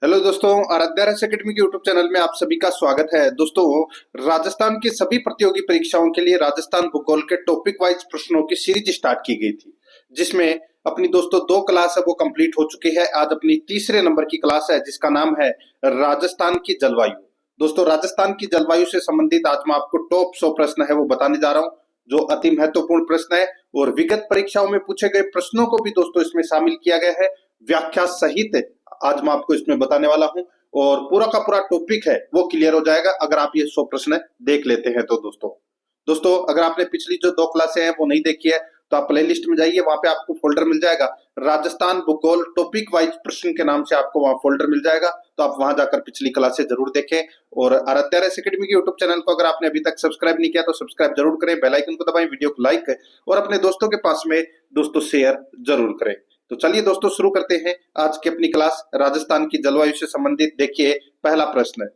Hello दोस्तों, आराध्या रस academy के यूट्यूब चैनल में आप सभी का स्वागत है। दोस्तों, राजस्थान की सभी प्रतियोगी परीक्षाओं के लिए राजस्थान भूगोल के टॉपिक वाइज प्रश्नों की सीरीज स्टार्ट की गई थी, जिसमें अपनी दोस्तों 2 क्लास है वो कंप्लीट हो चुकी है। आज अपनी तीसरे नंबर की क्लास है जिसका नाम है राजस्थान की जलवायु। दोस्तों, राजस्थान की जलवायु से संबंधित आज मैं आपको टॉप 100 प्रश्न है वो बताने जा रहा हूँ, जो अति महत्वपूर्ण प्रश्न है और विगत परीक्षाओं में पूछे गए प्रश्नों को भी दोस्तों इसमें शामिल किया गया है, व्याख्या सहित। आज मैं आपको इसमें बताने वाला हूं और पूरा का पूरा टॉपिक है वो क्लियर हो जाएगा अगर आप ये 100 प्रश्न देख लेते हैं। तो दोस्तों अगर आपने पिछली जो 2 क्लासें हैं वो नहीं देखी है तो आप प्ले लिस्ट में जाइए, वहां पे आपको फोल्डर मिल जाएगा राजस्थान भूगोल टॉपिक वाइज प्रश्न के नाम से, आपको वहां फोल्डर मिल जाएगा। तो आप वहां जाकर पिछली क्लासें जरूर देखें और आराध्या रस एकेडमी के यूट्यूब चैनल को अगर आपने अभी तक सब्सक्राइब नहीं किया तो सब्सक्राइब जरूर करें, बेल आइकन को दबाएं, वीडियो को लाइक करें और अपने दोस्तों के पास में दोस्तों शेयर जरूर करें। तो चलिए दोस्तों शुरू करते हैं आज की अपनी क्लास राजस्थान की जलवायु से संबंधित। देखिए पहला प्रश्न है,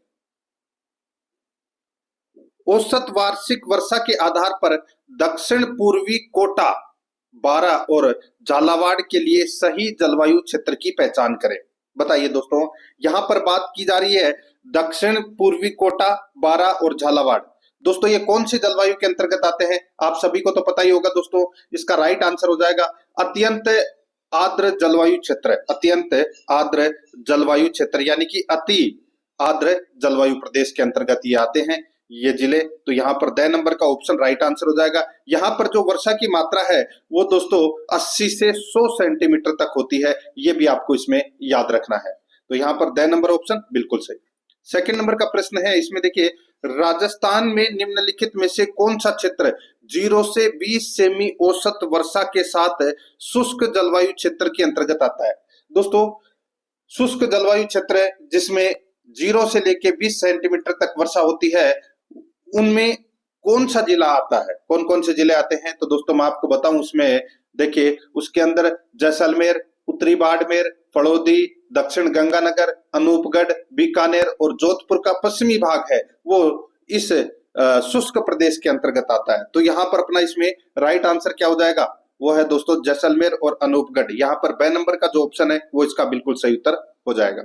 औसत वार्षिक वर्षा के आधार पर दक्षिण पूर्वी कोटा, बारा और झालावाड़ के लिए सही जलवायु क्षेत्र की पहचान करें। बताइए दोस्तों, यहां पर बात की जा रही है दक्षिण पूर्वी कोटा, बारा और झालावाड़। दोस्तों ये कौन सी जलवायु के अंतर्गत आते हैं? आप सभी को तो पता ही होगा दोस्तों। इसका राइट आंसर हो जाएगा अत्यंत आर्द्र जलवायु क्षेत्र। अत्यंत आर्द्र जलवायु क्षेत्र यानी कि अति आर्द्र जलवायु प्रदेश के अंतर्गत ये आते हैं ये जिले। तो यहाँ पर द नंबर का ऑप्शन राइट आंसर हो जाएगा। यहाँ पर जो वर्षा की मात्रा है वो दोस्तों 80 से 100 सेंटीमीटर तक होती है, ये भी आपको इसमें याद रखना है। तो यहाँ पर द नंबर ऑप्शन बिल्कुल सही। सेकंड नंबर का प्रश्न है, इसमें देखिए राजस्थान में निम्नलिखित में से कौन सा क्षेत्र 0 से 20 सेमी औसत वर्षा के साथ शुष्क जलवायु क्षेत्र के अंतर्गत आता है? दोस्तों शुष्क जलवायु क्षेत्र जिसमें 0 से लेके 20 सेंटीमीटर तक वर्षा होती है, उनमें कौन सा जिला आता है? कौन कौन से जिले आते हैं? तो दोस्तों मैं आपको बताऊं, उसमें देखिए उसके अंदर जैसलमेर, उत्तरी बाड़मेर, फड़ौदी, दक्षिण गंगानगर, अनूपगढ़, बीकानेर और जोधपुर का पश्चिमी भाग है वो इस शुष्क प्रदेश के अंतर्गत आता है। तो यहाँ पर अपना इसमें राइट आंसर क्या हो जाएगा? वो है दोस्तों जैसलमेर और अनूपगढ़। यहाँ पर ब नंबर का जो ऑप्शन है वो इसका बिल्कुल सही उत्तर हो जाएगा।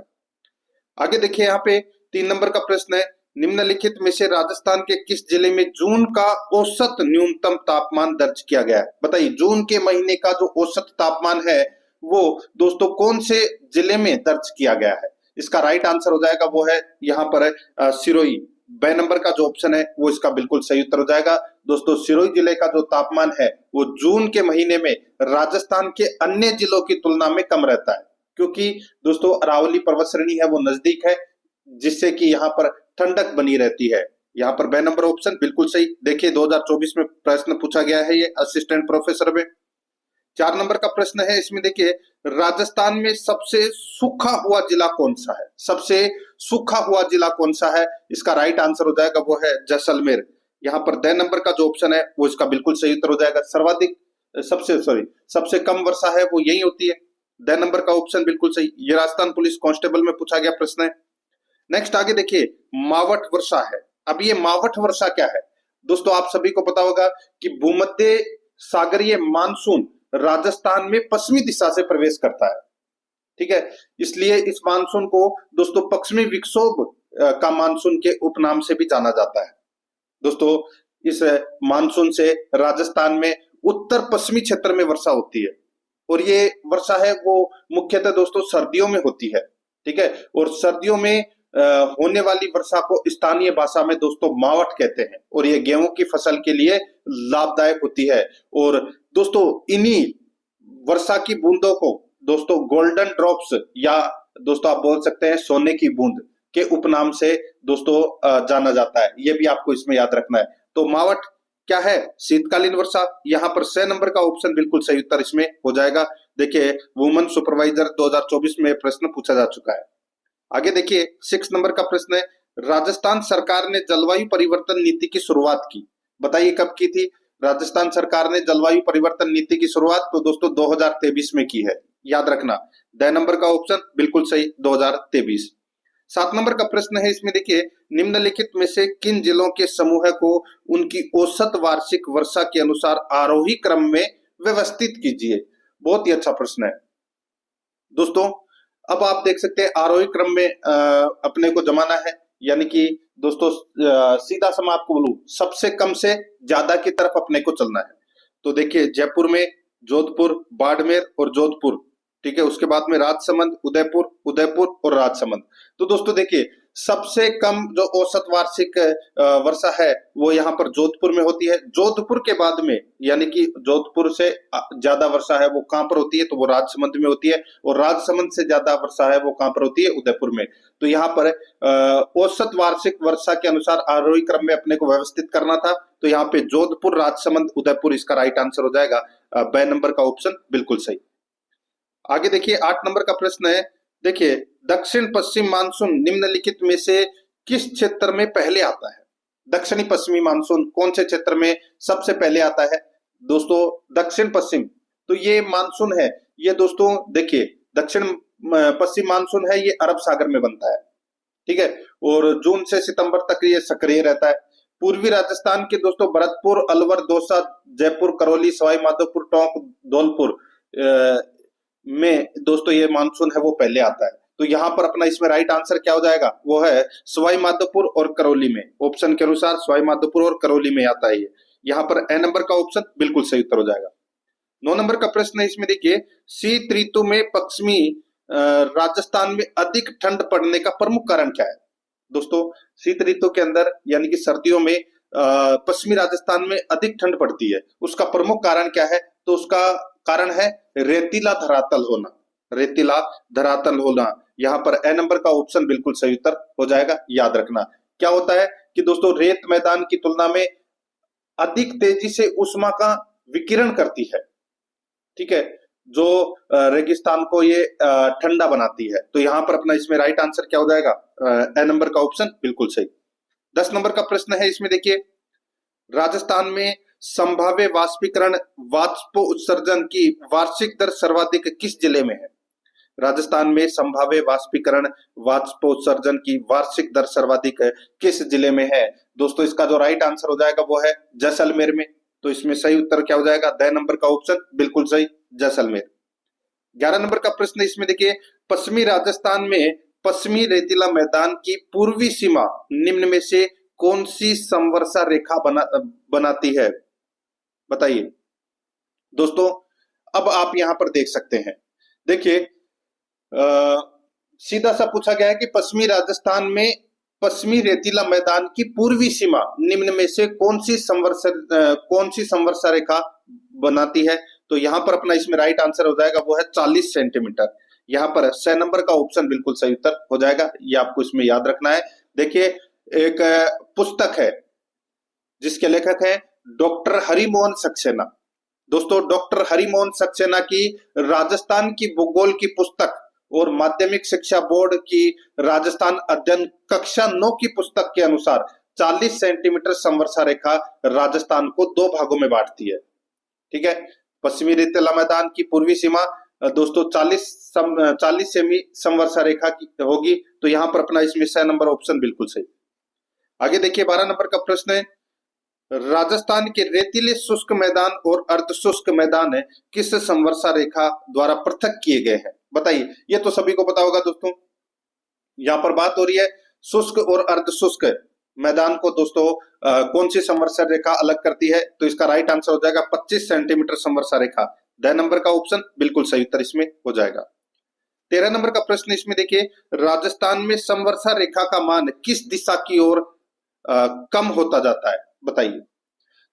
आगे देखिए यहाँ पे 3 नंबर का प्रश्न है, निम्नलिखित में से राजस्थान के किस जिले में जून का औसत न्यूनतम तापमान दर्ज किया गया है? बताइए जून के महीने का जो औसत तापमान है वो दोस्तों कौन से जिले में दर्ज किया गया है? इसका राइट आंसर हो जाएगा वो है यहाँ पर सिरोही। ब नंबर का जो ऑप्शन है वो इसका बिल्कुल सही उत्तर हो जाएगा। दोस्तों सिरोही जिले का जो तापमान है वो जून के महीने में राजस्थान के अन्य जिलों की तुलना में कम रहता है, क्योंकि दोस्तों अरावली पर्वत श्रेणी है वो नजदीक है, जिससे कि यहाँ पर ठंडक बनी रहती है। यहाँ पर ब नंबर ऑप्शन बिल्कुल सही। देखिए 2024 में प्रश्न पूछा गया है ये असिस्टेंट प्रोफेसर में। 4 नंबर का प्रश्न है, इसमें देखिए राजस्थान में सबसे सूखा हुआ जिला कौन सा है? सबसे सूखा हुआ जिला कौन सा है? इसका राइट आंसर हो जाएगा वो है जैसलमेर। यहाँ पर द नंबर का जो ऑप्शन है वो इसका बिल्कुल सही उत्तर हो जाएगा। सर्वाधिक सबसे कम वर्षा है वो यही होती है। द नंबर का ऑप्शन बिल्कुल सही। ये राजस्थान पुलिस कांस्टेबल में पूछा गया प्रश्न है। नेक्स्ट आगे देखिए मावठ वर्षा है। अब ये मावठ वर्षा क्या है? दोस्तों आप सभी को पता होगा कि भूमध्य सागरीय मानसून राजस्थान में पश्चिमी दिशा से प्रवेश करता है, ठीक है। इसलिए इस मानसून को दोस्तों पश्चिमी विक्षोभ का मानसून के उपनाम से भी जाना जाता है। दोस्तों इस मानसून से राजस्थान में उत्तर पश्चिमी क्षेत्र में वर्षा होती है और ये वर्षा है वो मुख्यतः दोस्तों सर्दियों में होती है, ठीक है। और सर्दियों में होने वाली वर्षा को स्थानीय भाषा में दोस्तों मावठ कहते हैं और ये गेहूं की फसल के लिए लाभदायक होती है। और दोस्तों इन्हीं वर्षा की बूंदों को दोस्तों गोल्डन ड्रॉप्स या दोस्तों आप बोल सकते हैं सोने की बूंद के उपनाम से दोस्तों जाना जाता है। ये भी आपको इसमें याद रखना है। तो मावठ क्या है? शीतकालीन वर्षा। यहाँ पर 6 नंबर का ऑप्शन बिल्कुल सही उत्तर इसमें हो जाएगा। देखिए वुमन सुपरवाइजर 2024 में प्रश्न पूछा जा चुका है। आगे देखिए 6 नंबर का प्रश्न है, राजस्थान सरकार ने जलवायु परिवर्तन नीति की शुरुआत की। बताइए कब की थी? राजस्थान सरकार ने जलवायु परिवर्तन नीति की शुरुआत तो दोस्तों 2023 में की है, याद रखना। द नंबर का ऑप्शन बिल्कुल सही 2023। 7 नंबर का प्रश्न है, इसमें देखिए निम्नलिखित में से किन जिलों के समूह को उनकी औसत वार्षिक वर्षा के अनुसार आरोही क्रम में व्यवस्थित कीजिए। बहुत ही अच्छा प्रश्न है दोस्तों। अब आप देख सकते हैं आरोही क्रम में अपने को जमाना है, यानी कि दोस्तों सीधा सा मैं आपको बोलूं, सबसे कम से ज्यादा की तरफ अपने को चलना है। तो देखिए जयपुर में जोधपुर, बाड़मेर और जोधपुर, ठीक है, उसके बाद में राजसमंद, उदयपुर, उदयपुर और राजसमंद। तो दोस्तों देखिए सबसे कम जो औसत वार्षिक वर्षा है वो यहाँ पर जोधपुर में होती है। जोधपुर के बाद में, यानी कि जोधपुर से ज्यादा वर्षा है वो कहाँ पर होती है, तो वो राजसमंद में होती है, और राजसमंद से ज्यादा वर्षा है वो कहाँ पर होती है, उदयपुर में। तो यहाँ पर औसत वार्षिक वर्षा के अनुसार आरोही क्रम में अपने को व्यवस्थित करना था। तो यहाँ पे जोधपुर, राजसमंद, उदयपुर इसका राइट आंसर हो जाएगा। ब नंबर का ऑप्शन बिल्कुल सही। आगे देखिए 8 नंबर का प्रश्न है। देखिए दक्षिण पश्चिम मानसून निम्नलिखित में से किस क्षेत्र में पहले आता है? दक्षिणी पश्चिमी मानसून कौन से क्षेत्र में सबसे पहले आता है? दोस्तों दक्षिण पश्चिम, तो ये मानसून है, ये दोस्तों देखिए दक्षिण पश्चिम मानसून है, ये अरब सागर में बनता है, ठीक है, और जून से सितंबर तक ये सक्रिय रहता है। पूर्वी राजस्थान के दोस्तों भरतपुर, अलवर, दौसा, जयपुर, करौली, सवाई माधोपुर, टोंक, धौलपुर में दोस्तों ये मानसून है वो पहले आता है। तो यहाँ पर अपना इसमें राइट आंसर क्या हो जाएगा, वो है सवाई माधोपुर और करौली में। ऑप्शन के अनुसार सवाई माधोपुर और करौली में आता है ये। यहाँ पर ए नंबर का ऑप्शन बिल्कुल सही उत्तर हो जाएगा। 9 नंबर का प्रश्न है, इसमें देखिए शीत ऋतु में पश्चिमी राजस्थान में अधिक ठंड पड़ने का प्रमुख कारण क्या है? दोस्तों शीत ऋतु के अंदर यानी कि सर्दियों में पश्चिमी राजस्थान में अधिक ठंड पड़ती है, उसका प्रमुख कारण क्या है? तो उसका कारण है रेतीला धरातल होना, रेतीला धरातल होना। यहाँ पर ए नंबर का ऑप्शन बिल्कुल सही उत्तर हो जाएगा। याद रखना क्या होता है कि दोस्तों रेत मैदान की तुलना में अधिक तेजी से ऊष्मा का विकिरण करती है, ठीक है, जो रेगिस्तान को ये ठंडा बनाती है। तो यहाँ पर अपना इसमें राइट आंसर क्या हो जाएगा, ए नंबर का ऑप्शन बिल्कुल सही। 10 नंबर का प्रश्न है, इसमें देखिए राजस्थान में संभाव्य वाष्पीकरण वाष्प उत्सर्जन की वार्षिक दर सर्वाधिक किस जिले में है? राजस्थान में संभाव्य वाष्पीकरण वाष्प उत्सर्जन की वार्षिक दर सर्वाधिक किस जिले में है? दोस्तों इसका जो राइट आंसर हो जाएगा वो है जैसलमेर में। तो इसमें सही उत्तर क्या हो जाएगा, द नंबर का ऑप्शन बिल्कुल सही, जैसलमेर। 11 नंबर का प्रश्न इसमें देखिए पश्चिमी राजस्थान में पश्चिमी रेतीला मैदान की पूर्वी सीमा निम्न में से कौन सी समवर्षा रेखा बनाती है? बताइए दोस्तों। अब आप यहां पर देख सकते हैं, देखिए सीधा सा पूछा गया है कि पश्चिमी राजस्थान में पश्चिमी रेतीला मैदान की पूर्वी सीमा निम्न में से कौन सी समवर्षा रेखा बनाती है? तो यहाँ पर अपना इसमें राइट आंसर हो जाएगा वो है 40 सेंटीमीटर। यहाँ पर 6 नंबर का ऑप्शन बिल्कुल सही उत्तर हो जाएगा, ये आपको इसमें याद रखना है। देखिए एक पुस्तक है जिसके लेखक है डॉक्टर हरिमोहन सक्सेना। दोस्तों डॉक्टर हरिमोहन सक्सेना की राजस्थान की भूगोल की पुस्तक और माध्यमिक शिक्षा बोर्ड की राजस्थान अध्ययन कक्षा 9 की पुस्तक के अनुसार 40 सेंटीमीटर समवर्षा रेखा राजस्थान को 2 भागों में बांटती है, ठीक है। पश्चिमी रेतीला मैदान की पूर्वी सीमा दोस्तों 40 सेमी समवर्षा रेखा की होगी। तो यहाँ पर अपना इसमें 6 नंबर ऑप्शन बिल्कुल सही। आगे देखिए 12 नंबर का प्रश्न है, राजस्थान के रेतीले शुष्क मैदान और अर्ध शुष्क मैदान किस समवर्षा रेखा द्वारा पृथक किए गए हैं? बताइए, ये तो सभी को पता होगा दोस्तों। यहाँ पर बात हो रही है शुष्क और अर्ध शुष्क मैदान को दोस्तों कौन सी समवर्षा रेखा अलग करती है? तो इसका राइट आंसर हो जाएगा 25 सेंटीमीटर समवर्षा रेखा। द नंबर का ऑप्शन बिल्कुल सही उत्तर इसमें हो जाएगा। 13 नंबर का प्रश्न इसमें देखिए राजस्थान में समवर्षा रेखा का मान किस दिशा की ओर कम होता जाता है? बताइए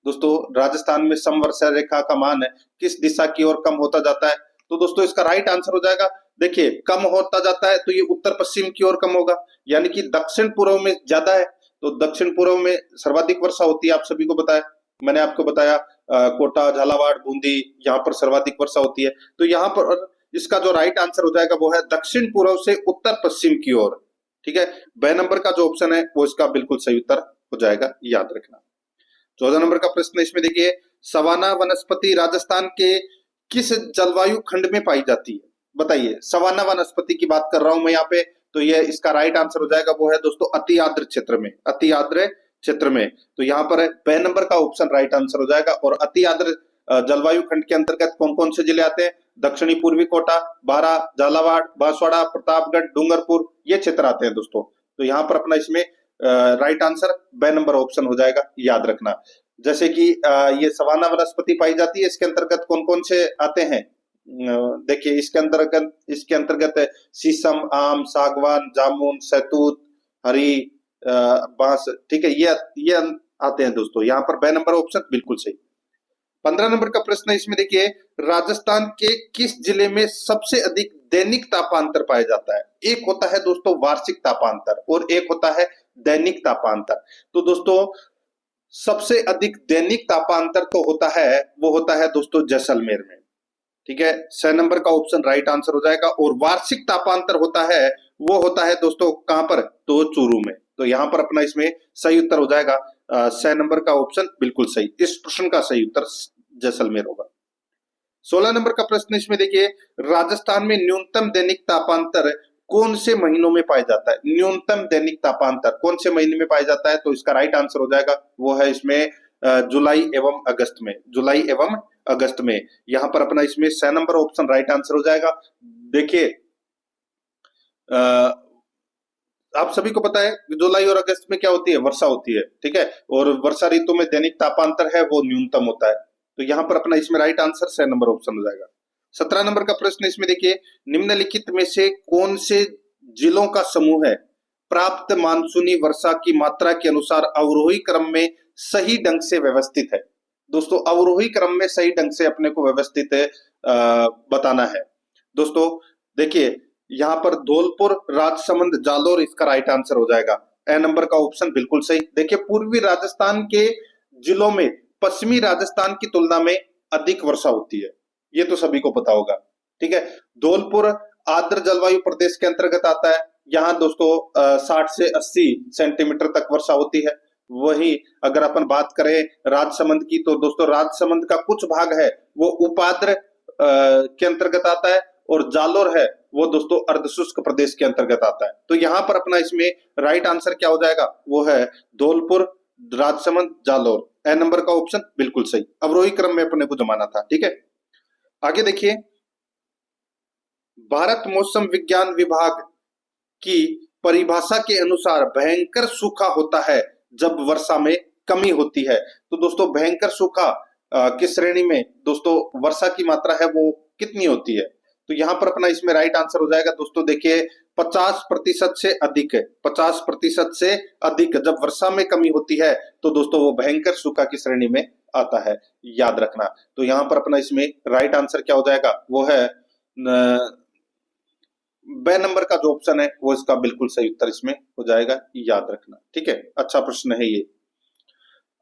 दोस्तों राजस्थान में समवर्षा रेखा का मान किस दिशा की ओर कम होता जाता है? तो दोस्तों इसका राइट आंसर हो जाएगा, देखिए कम होता जाता है तो ये उत्तर पश्चिम की ओर कम होगा, यानी कि दक्षिण पूर्व में ज्यादा है। तो दक्षिण पूर्व में सर्वाधिक वर्षा होती है, आप सभी को बताया, मैंने आपको बताया कोटा, झालावाड़, बूंदी, यहाँ पर सर्वाधिक वर्षा होती है। तो यहाँ पर इसका जो राइट आंसर हो जाएगा वो है दक्षिण पूर्व से उत्तर पश्चिम की ओर, ठीक है। ब नंबर का जो ऑप्शन है वो इसका बिल्कुल सही उत्तर हो जाएगा, याद रखना। 14 नंबर का प्रश्न इसमें देखिए सवाना वनस्पति राजस्थान के किस जलवायु खंड में पाई जाती है? बताइए, सवाना वनस्पति की बात कर रहा हूं मैं यहाँ पे। तो ये इसका राइट आंसर हो जाएगा वो है दोस्तों अति आर्द्र क्षेत्र में, अति आर्द्र क्षेत्र में। तो यहाँ पर ब नंबर का ऑप्शन राइट आंसर हो जाएगा। और अति आर्द्र जलवायु खंड के अंतर्गत कौन कौन से जिले आते हैं? दक्षिणी पूर्वी कोटा, बारा, झालावाड़, बांसवाड़ा, प्रतापगढ़, डूंगरपुर, ये क्षेत्र आते हैं दोस्तों। तो यहाँ पर अपना इसमें राइट आंसर ब नंबर ऑप्शन हो जाएगा, याद रखना। जैसे कि ये सवाना वनस्पति पाई जाती है, इसके अंतर्गत कौन कौन से आते हैं? देखिए इसके अंतर्गत शीशम, आम, सागवान, जामुन, सहतूत, हरी, बांस, ठीक है, ये आते हैं दोस्तों। यहाँ पर ब नंबर ऑप्शन बिल्कुल सही। 15 नंबर का प्रश्न है, इसमें देखिए राजस्थान के किस जिले में सबसे अधिक दैनिक तापांतर पाया जाता है? एक होता है दोस्तों वार्षिक तापांतर और एक होता है दैनिक तापांतर। तो दोस्तों सबसे अधिक दैनिक तापांतर तो होता है दोस्तों जैसलमेर में, ठीक है, 6 नंबर का ऑप्शन राइट आंसर हो जाएगा। और वार्षिक तापांतर वो होता है दोस्तों कहां पर? तो चूरू में। तो यहां पर अपना इसमें सही उत्तर हो जाएगा 6 नंबर का ऑप्शन बिल्कुल सही। इस प्रश्न का सही उत्तर जैसलमेर होगा। 16 नंबर का प्रश्न इसमें देखिए राजस्थान में न्यूनतम दैनिक तापांतर कौन से महीनों में पाया जाता है? न्यूनतम दैनिक तापांतर कौन से महीने में पाया जाता है? तो इसका राइट आंसर हो जाएगा वो है इसमें जुलाई एवं अगस्त में। जुलाई एवं अगस्त में। यहां पर अपना इसमें 6 नंबर ऑप्शन राइट आंसर हो जाएगा। देखिए आप सभी को पता है जुलाई और अगस्त में क्या होती है? वर्षा होती है, ठीक है, और वर्षा ऋतु में दैनिक तापांतर है वो न्यूनतम होता है। तो यहां पर अपना इसमें राइट आंसर 6 नंबर ऑप्शन हो जाएगा। 17 नंबर का प्रश्न इसमें देखिए निम्नलिखित में से कौन से जिलों का समूह है प्राप्त मानसूनी वर्षा की मात्रा के अनुसार अवरोही क्रम में सही ढंग से व्यवस्थित है? दोस्तों अवरोही क्रम में सही ढंग से अपने को व्यवस्थित बताना है। दोस्तों देखिए यहाँ पर धौलपुर, राजसमंद, जालोर इसका राइट आंसर हो जाएगा। ए नंबर का ऑप्शन बिल्कुल सही। देखिए पूर्वी राजस्थान के जिलों में पश्चिमी राजस्थान की तुलना में अधिक वर्षा होती है, ये तो सभी को पता होगा, ठीक है। धौलपुर आर्द्र जलवायु प्रदेश के अंतर्गत आता है। यहाँ दोस्तों 60 से 80 सेंटीमीटर तक वर्षा होती है। वही अगर अपन बात करें राजसमंद की तो दोस्तों राजसमंद का कुछ भाग है वो उपाद्र के अंतर्गत आता है और जालोर है वो दोस्तों अर्धशुष्क प्रदेश के अंतर्गत आता है। तो यहाँ पर अपना इसमें राइट आंसर क्या हो जाएगा? वो है धौलपुर, राजसमंद, जालोर। ए नंबर का ऑप्शन बिल्कुल सही। अवरोही क्रम में अपने को जमाना था, ठीक है। आगे देखिए भारत मौसम विज्ञान विभाग की परिभाषा के अनुसार भयंकर सूखा होता है जब वर्षा में कमी होती है। तो दोस्तों भयंकर सूखा किस श्रेणी में दोस्तों वर्षा की मात्रा है वो कितनी होती है? तो यहाँ पर अपना इसमें राइट आंसर हो जाएगा दोस्तों देखिए 50% से अधिक है। 50% से अधिक जब वर्षा में कमी होती है तो दोस्तों वो भयंकर सूखा की श्रेणी में आता है, याद रखना। तो यहाँ पर अपना इसमें राइट आंसर क्या हो जाएगा? वो है ब नंबर का जो ऑप्शन है वो इसका बिल्कुल सही उत्तर इसमें हो जाएगा, याद रखना, ठीक है। अच्छा प्रश्न है ये।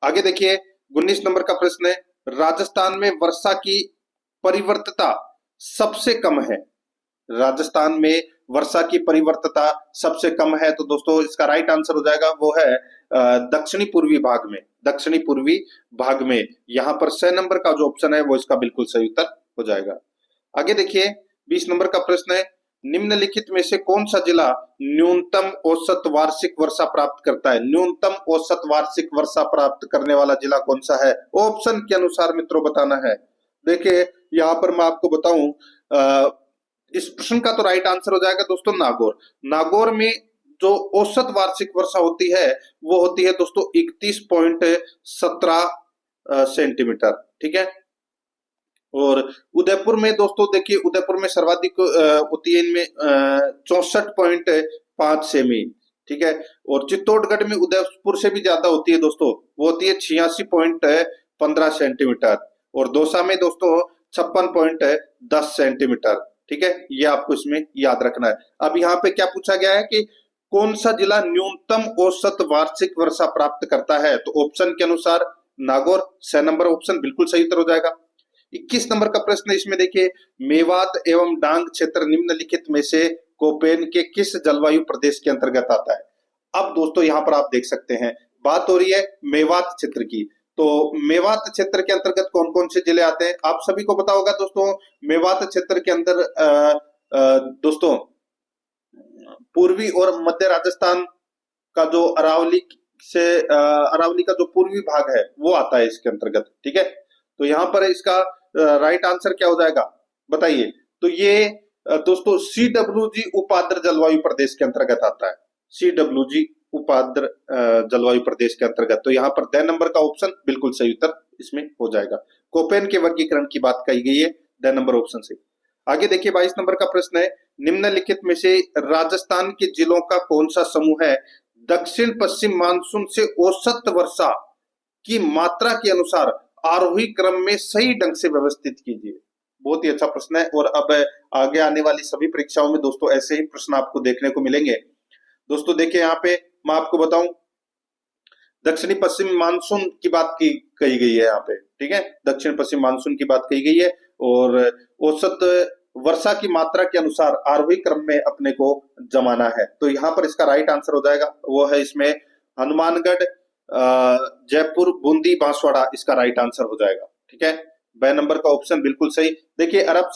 आगे देखिए 19 नंबर का प्रश्न है राजस्थान में वर्षा की परिवर्तता सबसे कम है। राजस्थान में वर्षा की परिवर्तता सबसे कम है तो दोस्तों इसका राइट आंसर हो जाएगा वो है दक्षिणी पूर्वी भाग में। दक्षिणी पूर्वी भाग में यहाँ पर 6 नंबर का जो ऑप्शन है वो इसका बिल्कुल सही उत्तर हो जाएगा। आगे देखिए 20 नंबर का प्रश्न है निम्नलिखित में से कौन सा जिला न्यूनतम औसत वार्षिक वर्षा प्राप्त करता है? न्यूनतम औसत वार्षिक वर्षा प्राप्त करने वाला जिला कौन सा है? ऑप्शन के अनुसार मित्रों बताना है। देखिए यहाँ पर मैं आपको बताऊं इस प्रश्न का तो राइट आंसर हो जाएगा दोस्तों नागौर। नागौर में जो औसत वार्षिक वर्षा होती है वो होती है दोस्तों 31.17 सेंटीमीटर, ठीक है। और उदयपुर में दोस्तों देखिए उदयपुर में सर्वाधिक होती है इनमें 64.5 सेमी, ठीक है। और चित्तौड़गढ़ में उदयपुर से भी ज्यादा होती है दोस्तों, वो होती है 86.15 सेंटीमीटर। और दौसा में दोस्तों 56.10 सेंटीमीटर, ठीक है। ये आपको इसमें याद रखना है। अब यहाँ पे क्या पूछा गया है कि कौन सा जिला न्यूनतम औसत वार्षिक वर्षा प्राप्त करता है? तो ऑप्शन के अनुसार नागौर। 6 नंबर ऑप्शन बिल्कुल सही उत्तर हो जाएगा। 21 नंबर का प्रश्न इसमें देखिए मेवात एवं डांग क्षेत्र निम्नलिखित में से कोपेन के किस जलवायु प्रदेश के अंतर्गत आता है? अब दोस्तों यहाँ पर आप देख सकते हैं बात हो रही है मेवात क्षेत्र की। तो मेवात क्षेत्र के अंतर्गत कौन कौन से जिले आते हैं आप सभी को पता होगा दोस्तों। मेवात क्षेत्र के अंदर दोस्तों पूर्वी और मध्य राजस्थान का जो अरावली का जो पूर्वी भाग है वो आता है इसके अंतर्गत, ठीक है। तो यहाँ पर इसका राइट आंसर क्या हो जाएगा बताइए। तो ये दोस्तों CWG उपाद्र जलवायु प्रदेश के अंतर्गत आता है। CWG उपाद्र जलवायु प्रदेश के अंतर्गत। तो यहाँ पर द नंबर का ऑप्शन बिल्कुल सही उत्तर इसमें हो जाएगा। कोपेन के वर्गीकरण की बात कही गई है, द नंबर ऑप्शन से। आगे देखिए 22 नंबर का प्रश्न है, निम्नलिखित में से राजस्थान के जिलों का कौन सा समूह है दक्षिण पश्चिम मानसून से औसत वर्षा की मात्रा के अनुसार आरोही क्रम में सही ढंग से व्यवस्थित कीजिए। बहुत ही अच्छा प्रश्न है और अब आगे आने वाली सभी परीक्षाओं में दोस्तों ऐसे ही प्रश्न आपको देखने को मिलेंगे। दोस्तों देखिए यहाँ पे मैं आपको बताऊं, दक्षिणी पश्चिम मानसून की बात की कही गई है यहाँ पे, ठीक है, दक्षिण पश्चिम मानसून की बात कही गई है और औसत वर्षा की मात्रा के अनुसार आरोही क्रम में अपने को जमाना है। तो यहाँ पर इसका राइट आंसर हो जाएगा, वो है इसमें हनुमानगढ़, जयपुर, बूंदी, बांसवाड़ा, इसका राइट आंसर हो जाएगा। ठीक है, ब नंबर का ऑप्शन बिल्कुल सही। देखिए अरब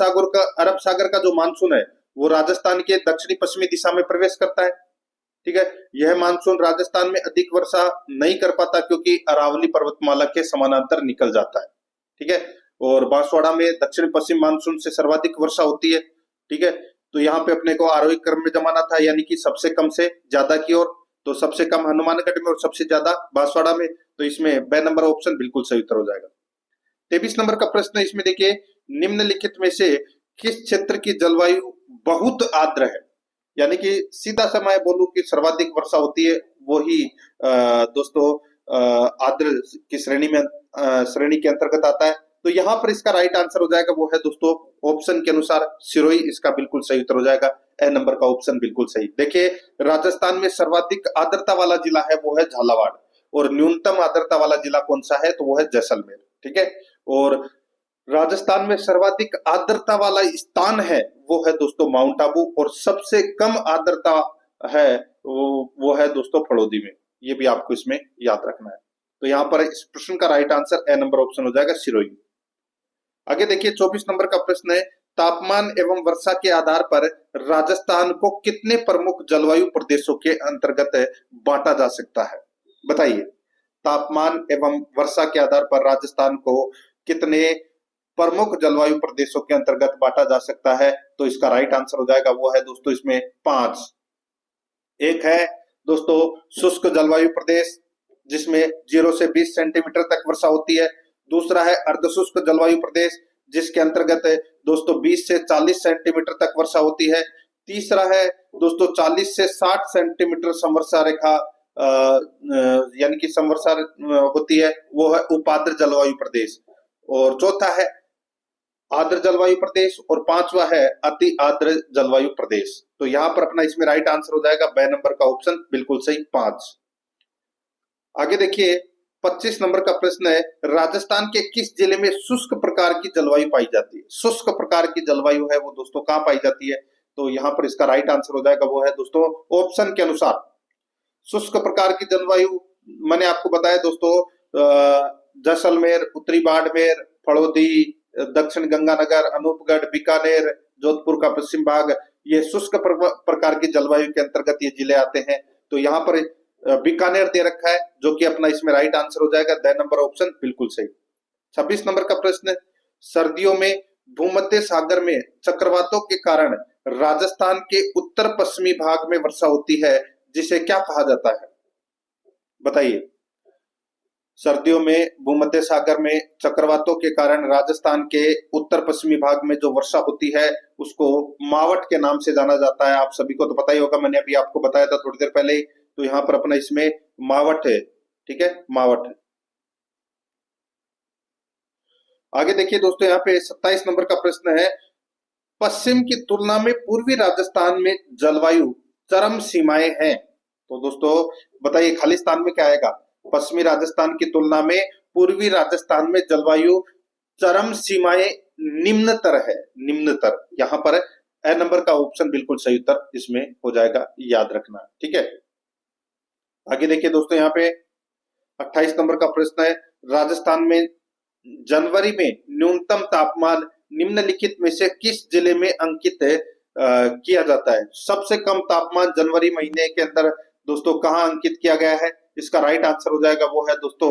सागर का जो मानसून है वो राजस्थान के दक्षिणी पश्चिमी दिशा में प्रवेश करता है। ठीक है, यह मानसून राजस्थान में अधिक वर्षा नहीं कर पाता क्योंकि अरावली पर्वतमाला के समानांतर निकल जाता है। ठीक है, और बांसवाड़ा में दक्षिण पश्चिम मानसून से सर्वाधिक वर्षा होती है। ठीक है, तो यहाँ पे अपने को आरोही क्रम में जमाना था, यानी कि सबसे कम से ज्यादा की ओर। तो सबसे कम हनुमानगढ़ में और सबसे ज्यादा बांसवाड़ा में। तो इसमें ब नंबर ऑप्शन बिल्कुल सही उत्तर हो जाएगा। 23 नंबर का प्रश्न है, इसमें देखिए निम्नलिखित में से किस क्षेत्र की जलवायु बहुत आर्द्र है, यानी कि सीधा सा मैं बोलूं कि सर्वाधिक वर्षा होती है, वो ही दोस्तों आर्द्र की श्रेणी के अंतर्गत आता है। तो यहाँ पर इसका राइट आंसर हो जाएगा, वो है दोस्तों ऑप्शन के अनुसार सिरोही, इसका बिल्कुल सही उत्तर हो जाएगा। ए नंबर का ऑप्शन बिल्कुल सही। देखिए राजस्थान में सर्वाधिक आर्द्रता वाला जिला है वो है झालावाड़, और न्यूनतम आर्द्रता वाला जिला कौन सा है तो वो है जैसलमेर। ठीक है, और राजस्थान में सर्वाधिक आर्द्रता वाला स्थान है वो है दोस्तों माउंट आबू, और सबसे कम आर्द्रता है वो है दोस्तों फड़ौदी में। ये भी आपको इसमें याद रखना है। तो यहाँ पर इस प्रश्न का right answer A number option हो जाएगा, सिरोही। आगे देखिए 24 नंबर का प्रश्न है, तापमान एवं वर्षा के आधार पर राजस्थान को कितने प्रमुख जलवायु प्रदेशों के अंतर्गत बांटा जा सकता है बताइए। तापमान एवं वर्षा के आधार पर राजस्थान को कितने प्रमुख जलवायु प्रदेशों के अंतर्गत बांटा जा सकता है, तो इसका राइट आंसर हो जाएगा, वो है दोस्तों इसमें 5। एक है दोस्तों शुष्क जलवायु प्रदेश जिसमें 0 से 20 सेंटीमीटर तक वर्षा होती है। दूसरा है अर्धशुष्क जलवायु प्रदेश जिसके अंतर्गत दोस्तों 20 से 40 सेंटीमीटर तक वर्षा होती है। तीसरा है दोस्तों 40 से 60 सेंटीमीटर संवर्षा रेखा यानी कि संवर्षा होती है, वो है उपाद्र जलवायु प्रदेश। और चौथा है आर्द्र जलवायु प्रदेश, और पांचवा है अति आर्द्र जलवायु प्रदेश। तो यहाँ पर अपना इसमें राइट आंसर हो जाएगा ब नंबर का ऑप्शन बिल्कुल सही, 5। आगे देखिए 25 नंबर का प्रश्न है, राजस्थान के किस जिले में शुष्क प्रकार की जलवायु पाई जाती है। शुष्क प्रकार की जलवायु है वो दोस्तों कहाँ पाई जाती है, तो यहाँ पर इसका राइट आंसर हो जाएगा, वो है दोस्तों ऑप्शन के अनुसार शुष्क प्रकार की जलवायु मैंने आपको बताया दोस्तों जैसलमेर, उत्तरी बाड़मेर, फड़ौदी, दक्षिण गंगानगर, अनूपगढ़, बीकानेर, जोधपुर का पश्चिम भाग, ये शुष्क प्रकार की जलवायु के अंतर्गत ये जिले आते हैं। तो यहाँ पर बीकानेर दे रखा है जो कि अपना इसमें राइट आंसर हो जाएगा, द नंबर ऑप्शन बिल्कुल सही। 26 नंबर का प्रश्न, सर्दियों में भूमध्य सागर में चक्रवातों के कारण राजस्थान के उत्तर पश्चिमी भाग में वर्षा होती है जिसे क्या कहा जाता है बताइए। सर्दियों में भूमध्य सागर में चक्रवातों के कारण राजस्थान के उत्तर पश्चिमी भाग में जो वर्षा होती है उसको मावट के नाम से जाना जाता है। आप सभी को तो पता ही होगा, मैंने अभी आपको बताया था थोड़ी देर पहले ही। तो यहाँ पर अपना इसमें मावट है, ठीक है, मावट है। आगे देखिए दोस्तों यहाँ पे 27 नंबर का प्रश्न है, पश्चिम की तुलना में पूर्वी राजस्थान में जलवायु चरम सीमाएं हैं। तो दोस्तों बताइए खालिस्तान में क्या आएगा, पश्चिमी राजस्थान की तुलना में पूर्वी राजस्थान में जलवायु चरम सीमाएं निम्नतर है, निम्नतर। यहाँ पर ए नंबर का ऑप्शन बिल्कुल सही उत्तर इसमें हो जाएगा, याद रखना, ठीक है। आगे देखिए दोस्तों यहाँ पे 28 नंबर का प्रश्न है, राजस्थान में जनवरी में न्यूनतम तापमान निम्नलिखित में से किस जिले में अंकित किया जाता है। सबसे कम तापमान जनवरी महीने के अंदर दोस्तों कहाँ अंकित किया गया है, इसका राइट आंसर हो जाएगा, वो है दोस्तों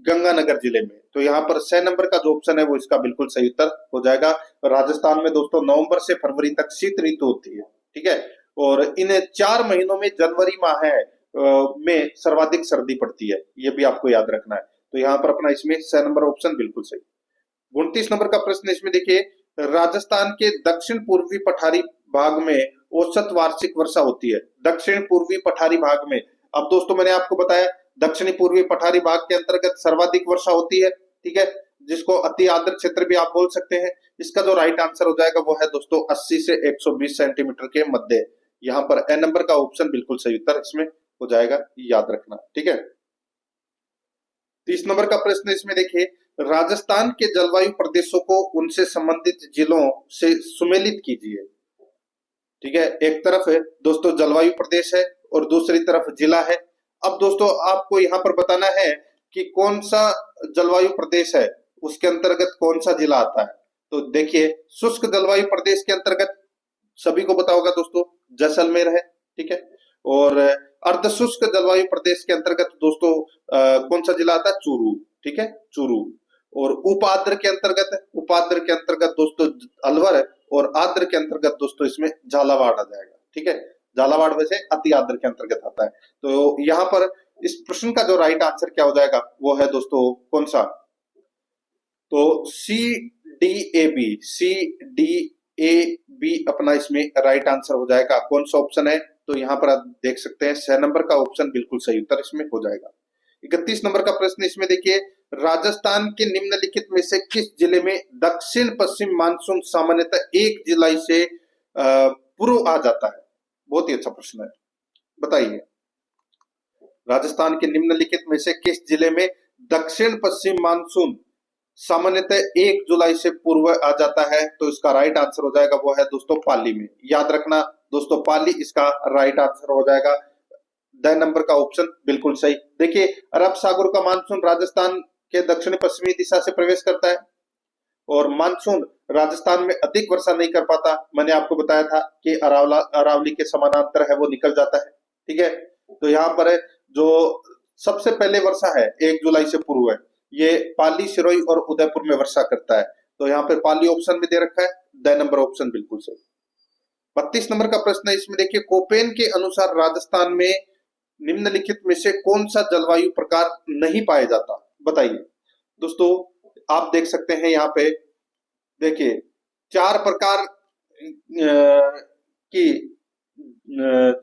गंगानगर जिले में। तो यहाँ पर 6 नंबर का जो ऑप्शन है वो इसका बिल्कुल सही उत्तर हो जाएगा। राजस्थान में दोस्तों नवंबर से फरवरी तक शीत ऋतु होती है, ठीक है। और इन 4 महीनों में जनवरी माह है में सर्वाधिक सर्दी पड़ती है, ये भी आपको याद रखना है। तो यहाँ पर अपना इसमें 6 नंबर ऑप्शन बिल्कुल सही। 29 नंबर का प्रश्न इसमें देखिए, राजस्थान के दक्षिण पूर्वी पठारी भाग में औसत वार्षिक वर्षा होती है। दक्षिण पूर्वी पठारी भाग में, अब दोस्तों मैंने आपको बताया दक्षिणी पूर्वी पठारी भाग के अंतर्गत सर्वाधिक वर्षा होती है, ठीक है, जिसको अति आर्द्र क्षेत्र भी आप बोल सकते हैं। इसका जो राइट आंसर हो जाएगा वो है दोस्तों 80 से 120 सेंटीमीटर के मध्य। यहाँ पर ए नंबर का ऑप्शन बिल्कुल सही उत्तर इसमें हो जाएगा, याद रखना, ठीक है। 30 नंबर का प्रश्न इसमें देखिए, राजस्थान के जलवायु प्रदेशों को उनसे संबंधित जिलों से सुमेलित कीजिए, ठीक है। एक तरफ है दोस्तों जलवायु प्रदेश है और दूसरी तरफ जिला है। अब दोस्तों आपको यहाँ पर बताना है कि कौन सा जलवायु प्रदेश है, उसके अंतर्गत कौन सा जिला आता है। तो देखिए शुष्क जलवायु प्रदेश के अंतर्गत सभी को पता होगा दोस्तों जैसलमेर है, ठीक है। और अर्ध शुष्क जलवायु प्रदेश के अंतर्गत दोस्तों कौन सा जिला आता है, चूरू, ठीक है, चूरू। और उपाद्र के अंतर्गत दोस्तों अलवर है, और आद्र के अंतर्गत दोस्तों इसमें झालावाड़ आ जाएगा, ठीक है। झालावाड़ वैसे अति आद्र के अंतर्गत आता है। तो यहाँ पर इस प्रश्न का जो राइट आंसर क्या हो जाएगा वो है दोस्तों कौन सा, तो सी डी ए बी अपना इसमें राइट आंसर हो जाएगा। कौन सा ऑप्शन है, तो यहाँ पर आप देख सकते हैं 6 नंबर का ऑप्शन बिल्कुल सही उत्तर इसमें हो जाएगा। 31 नंबर का प्रश्न इसमें देखिए, राजस्थान के निम्नलिखित में से किस जिले में दक्षिण पश्चिम मानसून सामान्यतः 1 जुलाई से पूर्व आ जाता है। बहुत ही अच्छा प्रश्न है, बताइए राजस्थान के निम्नलिखित में से किस जिले में दक्षिण पश्चिम मानसून सामान्यतः 1 जुलाई से पूर्व आ जाता है। तो इसका राइट आंसर हो जाएगा वो है दोस्तों पाली में, याद रखना दोस्तों पाली इसका राइट आंसर हो जाएगा। 10 नंबर का ऑप्शन बिल्कुल सही। देखिए अरब सागर का मानसून राजस्थान के दक्षिण पश्चिमी दिशा से प्रवेश करता है और मानसून राजस्थान में अधिक वर्षा नहीं कर पाता। मैंने आपको बताया था कि अरावली के समानांतर है वो निकल जाता है, ठीक है। तो यहाँ पर जो सबसे पहले वर्षा है 1 जुलाई से पूर्व है, ये पाली, सिरोही और उदयपुर में वर्षा करता है। तो यहाँ पर पाली ऑप्शन में दे रखा है, 10 नंबर ऑप्शन बिल्कुल सही। 32 नंबर का प्रश्न है इसमें देखिए, कोपेन के अनुसार राजस्थान में निम्नलिखित में से कौन सा जलवायु प्रकार नहीं पाया जाता, बताइए। दोस्तों आप देख सकते हैं यहाँ पे देखिए 4 प्रकार की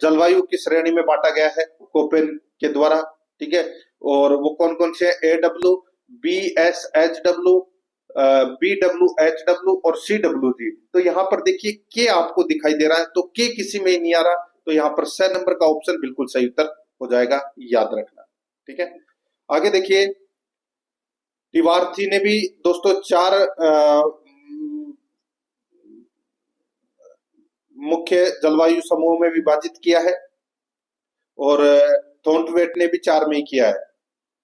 जलवायु की श्रेणी में बांटा गया है कोपेन के द्वारा, ठीक है। और वो कौन कौन से, AW, BSHW, BWHW और CWG। तो यहाँ पर देखिए के आपको दिखाई दे रहा है, तो के किसी में ही नहीं आ रहा। तो यहाँ पर 6 नंबर का ऑप्शन बिल्कुल सही उत्तर हो जाएगा, याद रखना, ठीक है। आगे देखिए तिवारी ने भी दोस्तों 4 मुख्य जलवायु समूहों में विभाजित किया है और थॉर्नवेट ने भी 4 में ही किया है,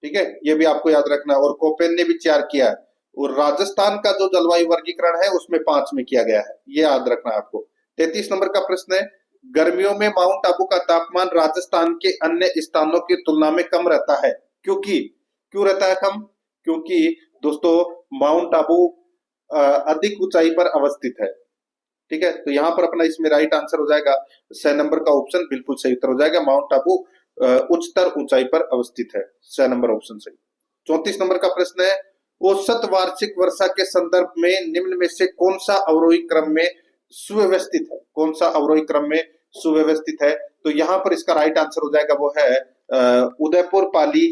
ठीक है, ये भी आपको याद रखना है। और कोपेन ने भी 4 किया है और राजस्थान का जो जलवायु वर्गीकरण है उसमें 5 में किया गया है, ये याद रखना है आपको। 33 नंबर का प्रश्न है, गर्मियों में माउंट आबू का तापमान राजस्थान के अन्य स्थानों की तुलना में कम रहता है, क्यों रहता है कम, क्योंकि दोस्तों माउंट आबू अधिक ऊंचाई पर अवस्थित है, ठीक है। तो यहाँ पर अपना इसमें राइट आंसर हो जाएगा 6 नंबर का ऑप्शन बिल्कुल सही उत्तर हो जाएगा। माउंट आबू उच्चतर ऊंचाई पर अवस्थित है, 6 नंबर ऑप्शन सही। 34 नंबर का प्रश्न है, औसत वार्षिक वर्षा के संदर्भ में निम्न में से कौन सा अवरोही क्रम में सुव्यवस्थित है, कौन सा अवरोही क्रम में सुव्यवस्थित है। तो यहाँ पर इसका राइट आंसर हो जाएगा वो है उदयपुर पाली,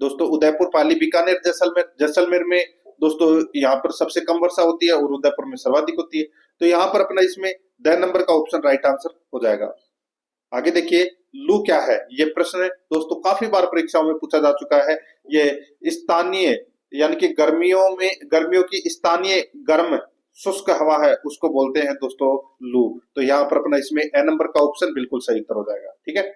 दोस्तों उदयपुर पाली बीकानेर जैसलमेर में दोस्तों यहाँ पर सबसे कम वर्षा होती है और उदयपुर में सर्वाधिक होती है। तो यहाँ पर अपना इसमें 10 नंबर का ऑप्शन राइट आंसर हो जाएगा। आगे देखिए लू क्या है, ये प्रश्न दोस्तों काफी बार परीक्षाओं में पूछा जा चुका है। ये स्थानीय यानी कि गर्मियों की स्थानीय गर्म शुष्क हवा है, उसको बोलते हैं दोस्तों लू। तो यहाँ पर अपना इसमें ए नंबर का ऑप्शन बिल्कुल सही उत्तर हो जाएगा, ठीक है।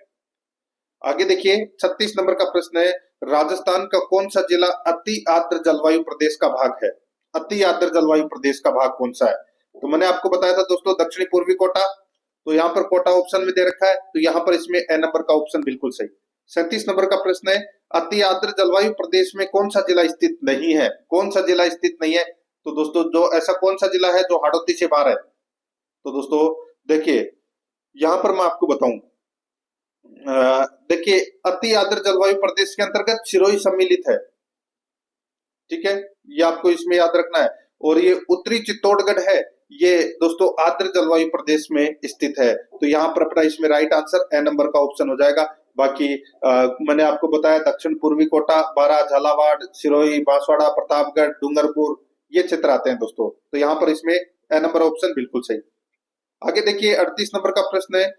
आगे देखिए 36 नंबर का प्रश्न है, राजस्थान का कौन सा जिला अति आर्द्र जलवायु प्रदेश का भाग है। अति आर्द्र जलवायु प्रदेश का भाग कौन सा है, तो मैंने आपको बताया था दोस्तों दक्षिणी पूर्वी कोटा। तो यहाँ पर कोटा ऑप्शन में दे रखा है, तो यहाँ पर इसमें ए नंबर का ऑप्शन बिल्कुल सही। 37 नंबर का प्रश्न है, अति आर्द्र जलवायु प्रदेश में कौन सा जिला स्थित नहीं है? कौन सा जिला स्थित नहीं है? तो दोस्तों जो ऐसा कौन सा जिला है जो हाड़ौती से बाहर है? तो दोस्तों देखिए, यहाँ पर मैं आपको बताऊं, देखिए अति आर्द्र जलवायु प्रदेश के अंतर्गत सिरोही सम्मिलित है। ठीक है, ये आपको इसमें याद रखना है। और ये उत्तरी चित्तौड़गढ़ है, ये दोस्तों आर्द्र जलवायु प्रदेश में स्थित है। तो यहाँ पर अपना इसमें राइट आंसर ए नंबर का ऑप्शन हो जाएगा। बाकी मैंने आपको बताया दक्षिण पूर्वी कोटा, बारां, झालावाड़, सिरोही, बांसवाड़ा, प्रतापगढ़, डूंगरपुर, ये क्षेत्र आते हैं दोस्तों। तो यहाँ पर इसमें ए नंबर ऑप्शन बिल्कुल सही। आगे देखिए 38 नंबर का प्रश्न है,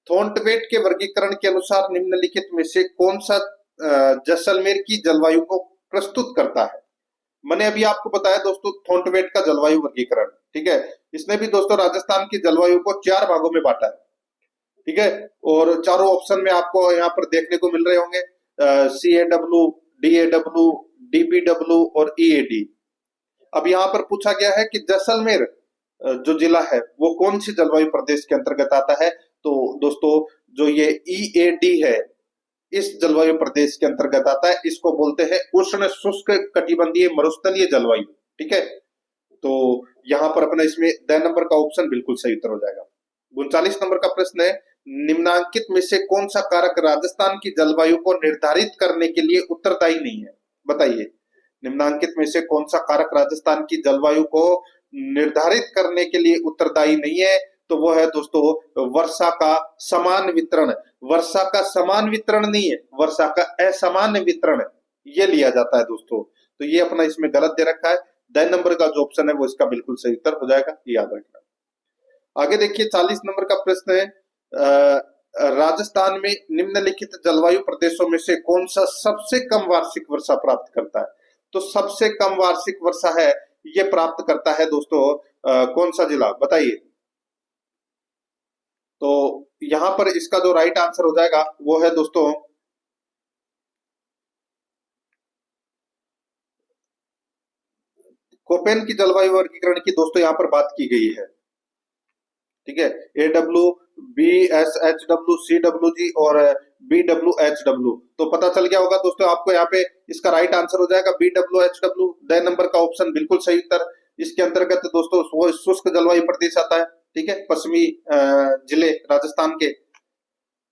थोंटवेट के वर्गीकरण के अनुसार निम्नलिखित में से कौन सा जैसलमेर की जलवायु को प्रस्तुत करता है? मैंने अभी आपको बताया दोस्तों थोंटवेट का जलवायु वर्गीकरण। ठीक है, इसने भी दोस्तों राजस्थान की जलवायु को 4 भागों में बांटा है। ठीक है, और चारों ऑप्शन में आपको यहाँ पर देखने को मिल रहे होंगे, CAW, DAW, DBW और EAD। अब यहाँ पर पूछा गया है कि जैसलमेर जो जिला है वो कौन सी जलवायु प्रदेश के अंतर्गत आता है? तो दोस्तों जो ये EAD है इस जलवायु प्रदेश के अंतर्गत आता है। इसको बोलते हैं उष्ण शुष्क कटिबंधीय मरुस्थलीय जलवायु। ठीक है, तो यहाँ पर अपना इसमें द नंबर का ऑप्शन बिल्कुल सही उत्तर हो जाएगा। 39 नंबर का प्रश्न है, निम्नांकित में से कौन सा कारक राजस्थान की जलवायु को निर्धारित करने के लिए उत्तरदायी नहीं है? बताइए, निम्नांकित में से कौन सा कारक राजस्थान की जलवायु को निर्धारित करने के लिए उत्तरदायी नहीं है? तो वो है दोस्तों वर्षा का समान वितरण। वर्षा का समान वितरण नहीं है, वर्षा का असमान वितरण ये लिया जाता है दोस्तों। तो ये अपना इसमें गलत दे रखा है। द नंबर का जो ऑप्शन है वो इसका बिल्कुल सही उत्तर हो जाएगा, याद रखना। आगे देखिए 40 नंबर का प्रश्न है, राजस्थान में निम्नलिखित जलवायु प्रदेशों में से कौन सा सबसे कम वार्षिक वर्षा प्राप्त करता है? तो सबसे कम वार्षिक वर्षा है ये प्राप्त करता है दोस्तों कौन सा जिला? बताइए। तो यहां पर इसका जो राइट आंसर हो जाएगा वो है दोस्तों कोपेन की जलवायु वर्गीकरण की दोस्तों यहाँ पर बात की गई है। ठीक है, AW, BSHW, CWG और BWHW। तो पता चल गया होगा दोस्तों आपको, यहाँ पे इसका राइट आंसर हो जाएगा BWHW। द नंबर का ऑप्शन बिल्कुल सही उत्तर। इसके अंतर्गत दोस्तों वो शुष्क जलवायु प्रदेश आता है। ठीक है, पश्चिमी जिले राजस्थान के।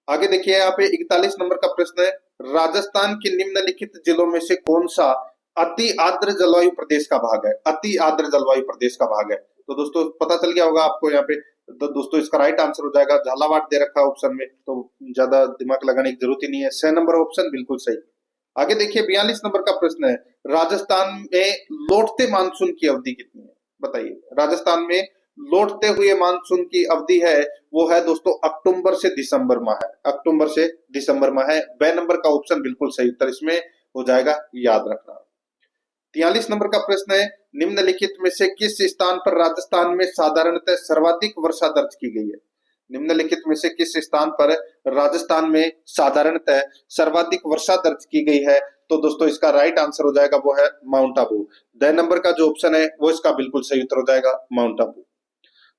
आगे देखिए यहाँ पे 41 नंबर का प्रश्न है, राजस्थान के निम्नलिखित जिलों में से कौन सा अति आर्द्र जलवायु प्रदेश का भाग है? अति आर्द्र जलवायु प्रदेश का भाग है। तो दोस्तों पता चल गया होगा आपको यहाँ पे। तो दोस्तों इसका राइट आंसर हो जाएगा झालावाड़ दे रखा है ऑप्शन में, तो ज्यादा दिमाग लगाने की जरूरत ही नहीं है। 6 नंबर ऑप्शन बिल्कुल सही। आगे देखिए 42 नंबर का प्रश्न है, राजस्थान में लौटते मानसून की अवधि कितनी है? बताइए, राजस्थान में लौटते हुए मानसून की अवधि है वो है दोस्तों अक्टूबर से दिसंबर माह है। अक्टूबर से दिसंबर माह है। ब नंबर का ऑप्शन बिल्कुल सही उत्तर इसमें हो जाएगा, याद रखना। 43 नंबर का प्रश्न है, निम्नलिखित में से किस स्थान पर राजस्थान में साधारणतः सर्वाधिक वर्षा दर्ज की गई है? निम्नलिखित में से किस स्थान पर राजस्थान में साधारणतः सर्वाधिक वर्षा दर्ज की गई है? तो दोस्तों इसका राइट आंसर हो जाएगा वो है माउंट आबू। द नंबर का जो ऑप्शन है वो इसका बिल्कुल सही उत्तर हो जाएगा, माउंट आबू।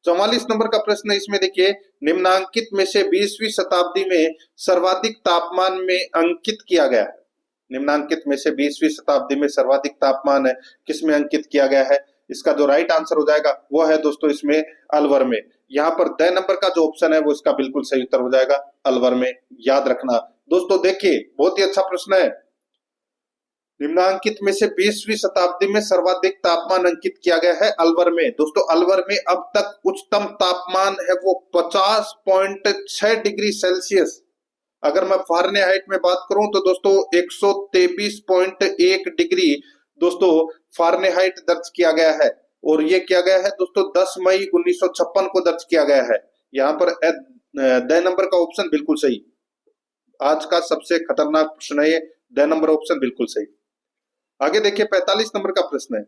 44 नंबर का प्रश्न इसमें देखिए, निम्नांकित में से 20वीं शताब्दी में सर्वाधिक तापमान में अंकित किया गया है। निम्नांकित में से 20वीं शताब्दी में सर्वाधिक तापमान किस में अंकित किया गया है? इसका जो राइट आंसर हो जाएगा वो है दोस्तों इसमें अलवर में। यहाँ पर द नंबर का जो ऑप्शन है वो इसका बिल्कुल सही उत्तर हो जाएगा, अलवर में, याद रखना। दोस्तों देखिए बहुत ही अच्छा प्रश्न है। निम्नांकित में से 20वीं शताब्दी में सर्वाधिक तापमान अंकित किया गया है अलवर में। दोस्तों अलवर में अब तक उच्चतम तापमान है वो 50.6 डिग्री सेल्सियस। अगर मैं फारेनहाइट में बात करूं तो दोस्तों 123.1 डिग्री दोस्तों फारेनहाइट दर्ज किया गया है। और ये किया गया है दोस्तों 10 मई 1956 को दर्ज किया गया है। यहाँ पर द नंबर का ऑप्शन बिल्कुल सही। आज का सबसे खतरनाक प्रश्न है ये, द नंबर ऑप्शन बिल्कुल सही। आगे देखिए 45 नंबर का प्रश्न है,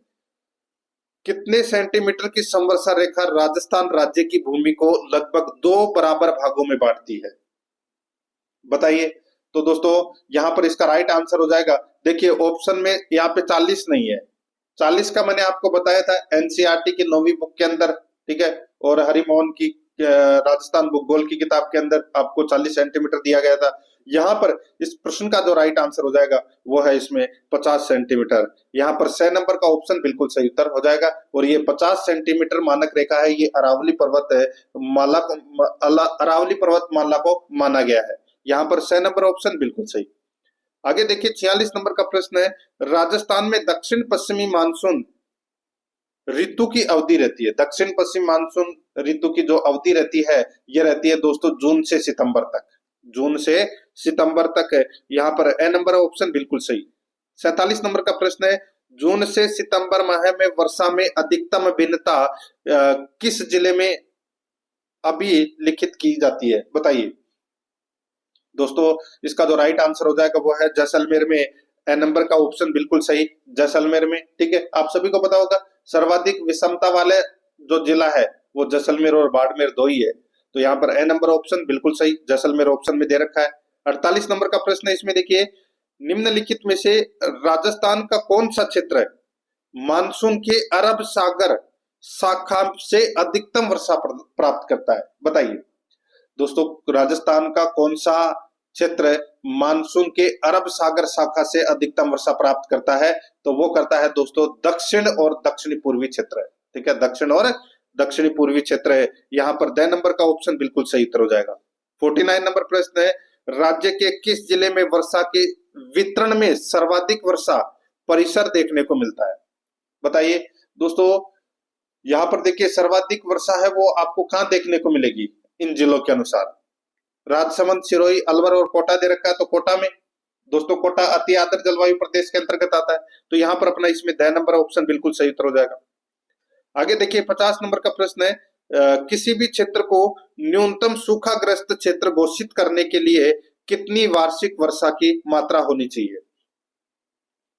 कितने सेंटीमीटर की समवर्षा रेखा राजस्थान राज्य की भूमि को लगभग 2 बराबर भागों में बांटती है? बताइए। तो दोस्तों यहां पर इसका राइट आंसर हो जाएगा, देखिए ऑप्शन में यहाँ पे 40 नहीं है। 40 का मैंने आपको बताया था एनसीईआरटी की 9वीं बुक के अंदर, ठीक है, और हरिमोहन की राजस्थान भूगोल की किताब के अंदर आपको 40 सेंटीमीटर दिया गया था। यहाँ पर इस प्रश्न का जो राइट आंसर हो जाएगा वो है इसमें 50 सेंटीमीटर। यहाँ पर 6 नंबर का ऑप्शन बिल्कुल सही उत्तर हो जाएगा। और ये 50 सेंटीमीटर मानक रेखा है, ये अरावली पर्वत माला को अरावली पर्वत माला को माना गया है। यहाँ पर 6 नंबर ऑप्शन बिल्कुल सही। आगे देखिए 46 नंबर का प्रश्न है, राजस्थान में दक्षिण पश्चिमी मानसून ऋतु की अवधि रहती है। दक्षिण पश्चिम मानसून ऋतु की जो अवधि रहती है ये रहती है दोस्तों जून से सितंबर तक। जून से सितंबर तक है। यहाँ पर ए नंबर ऑप्शन बिल्कुल सही। 47 नंबर का प्रश्न है, जून से सितंबर माह में वर्षा में अधिकतम भिन्नता किस जिले में अभिलिखित की जाती है, बताइए। दोस्तों इसका जो राइट आंसर हो जाएगा वो है जैसलमेर में। ए नंबर का ऑप्शन बिल्कुल सही, जैसलमेर में। ठीक है, आप सभी को पता होगा सर्वाधिक विषमता वाले जो जिला है वो जैसलमेर और बाड़मेर दो ही है। तो यहाँ पर ए नंबर ऑप्शन बिल्कुल सही, जैसलमेर ऑप्शन में दे रखा है। 48 नंबर का प्रश्न है, इसमें देखिए निम्नलिखित में से राजस्थान का कौन सा क्षेत्र मानसून के अरब सागर शाखा से अधिकतम वर्षा प्राप्त करता है, बताइए। दोस्तों राजस्थान का कौन सा क्षेत्र मानसून के अरब सागर शाखा से अधिकतम वर्षा प्राप्त करता है, तो वो करता है दोस्तों दक्षिण और दक्षिणी पूर्वी क्षेत्र। ठीक है, दक्षिण और दक्षिणी पूर्वी क्षेत्र है। यहाँ पर द नंबर का ऑप्शन बिल्कुल सही उत्तर हो जाएगा। 49 नंबर प्रश्न है, राज्य के किस जिले में वर्षा के वितरण में सर्वाधिक वर्षा परिसर देखने को मिलता है, बताइए। दोस्तों यहाँ पर देखिए सर्वाधिक वर्षा है वो आपको कहाँ देखने को मिलेगी इन जिलों के अनुसार। राजसमंद, सिरोही, अलवर और कोटा दे रखा है, तो कोटा में। दोस्तों कोटा अति आर्द्र जलवायु प्रदेश के अंतर्गत आता है, तो यहाँ पर अपना इसमें द नंबर ऑप्शन बिल्कुल सही उत्तर हो जाएगा। आगे देखिए 50 नंबर का प्रश्न है, किसी भी क्षेत्र को न्यूनतम सूखाग्रस्त क्षेत्र घोषित करने के लिए कितनी वार्षिक वर्षा की मात्रा होनी चाहिए।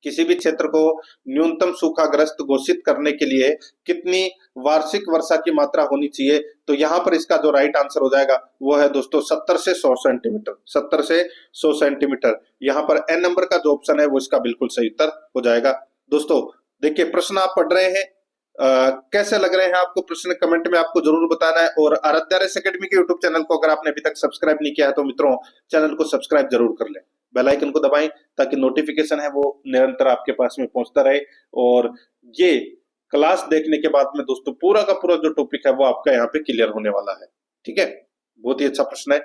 किसी भी क्षेत्र को न्यूनतम सूखाग्रस्त घोषित करने के लिए कितनी वार्षिक वर्षा की मात्रा होनी चाहिए, तो यहाँ पर इसका जो राइट आंसर हो जाएगा वो है दोस्तों 70 से 100 सेंटीमीटर। 70 से 100 सेंटीमीटर। यहाँ पर एन नंबर का जो ऑप्शन है वो इसका बिल्कुल सही उत्तर हो जाएगा। दोस्तों देखिए प्रश्न आप पढ़ रहे हैं, कैसे लग रहे हैं आपको प्रश्न कमेंट में आपको जरूर बताना है। और आराध्या रेस एकेडमी के यूट्यूब चैनल को अगर आपने अभी तक सब्सक्राइब नहीं किया है तो मित्रों चैनल को सब्सक्राइब जरूर कर लें, बेल आइकन को दबाएं ताकि नोटिफिकेशन है वो निरंतर आपके पास में पहुंचता रहे। और ये क्लास देखने के बाद में दोस्तों पूरा का पूरा जो टॉपिक है वो आपका यहाँ पे क्लियर होने वाला है। ठीक है, बहुत ही अच्छा प्रश्न है।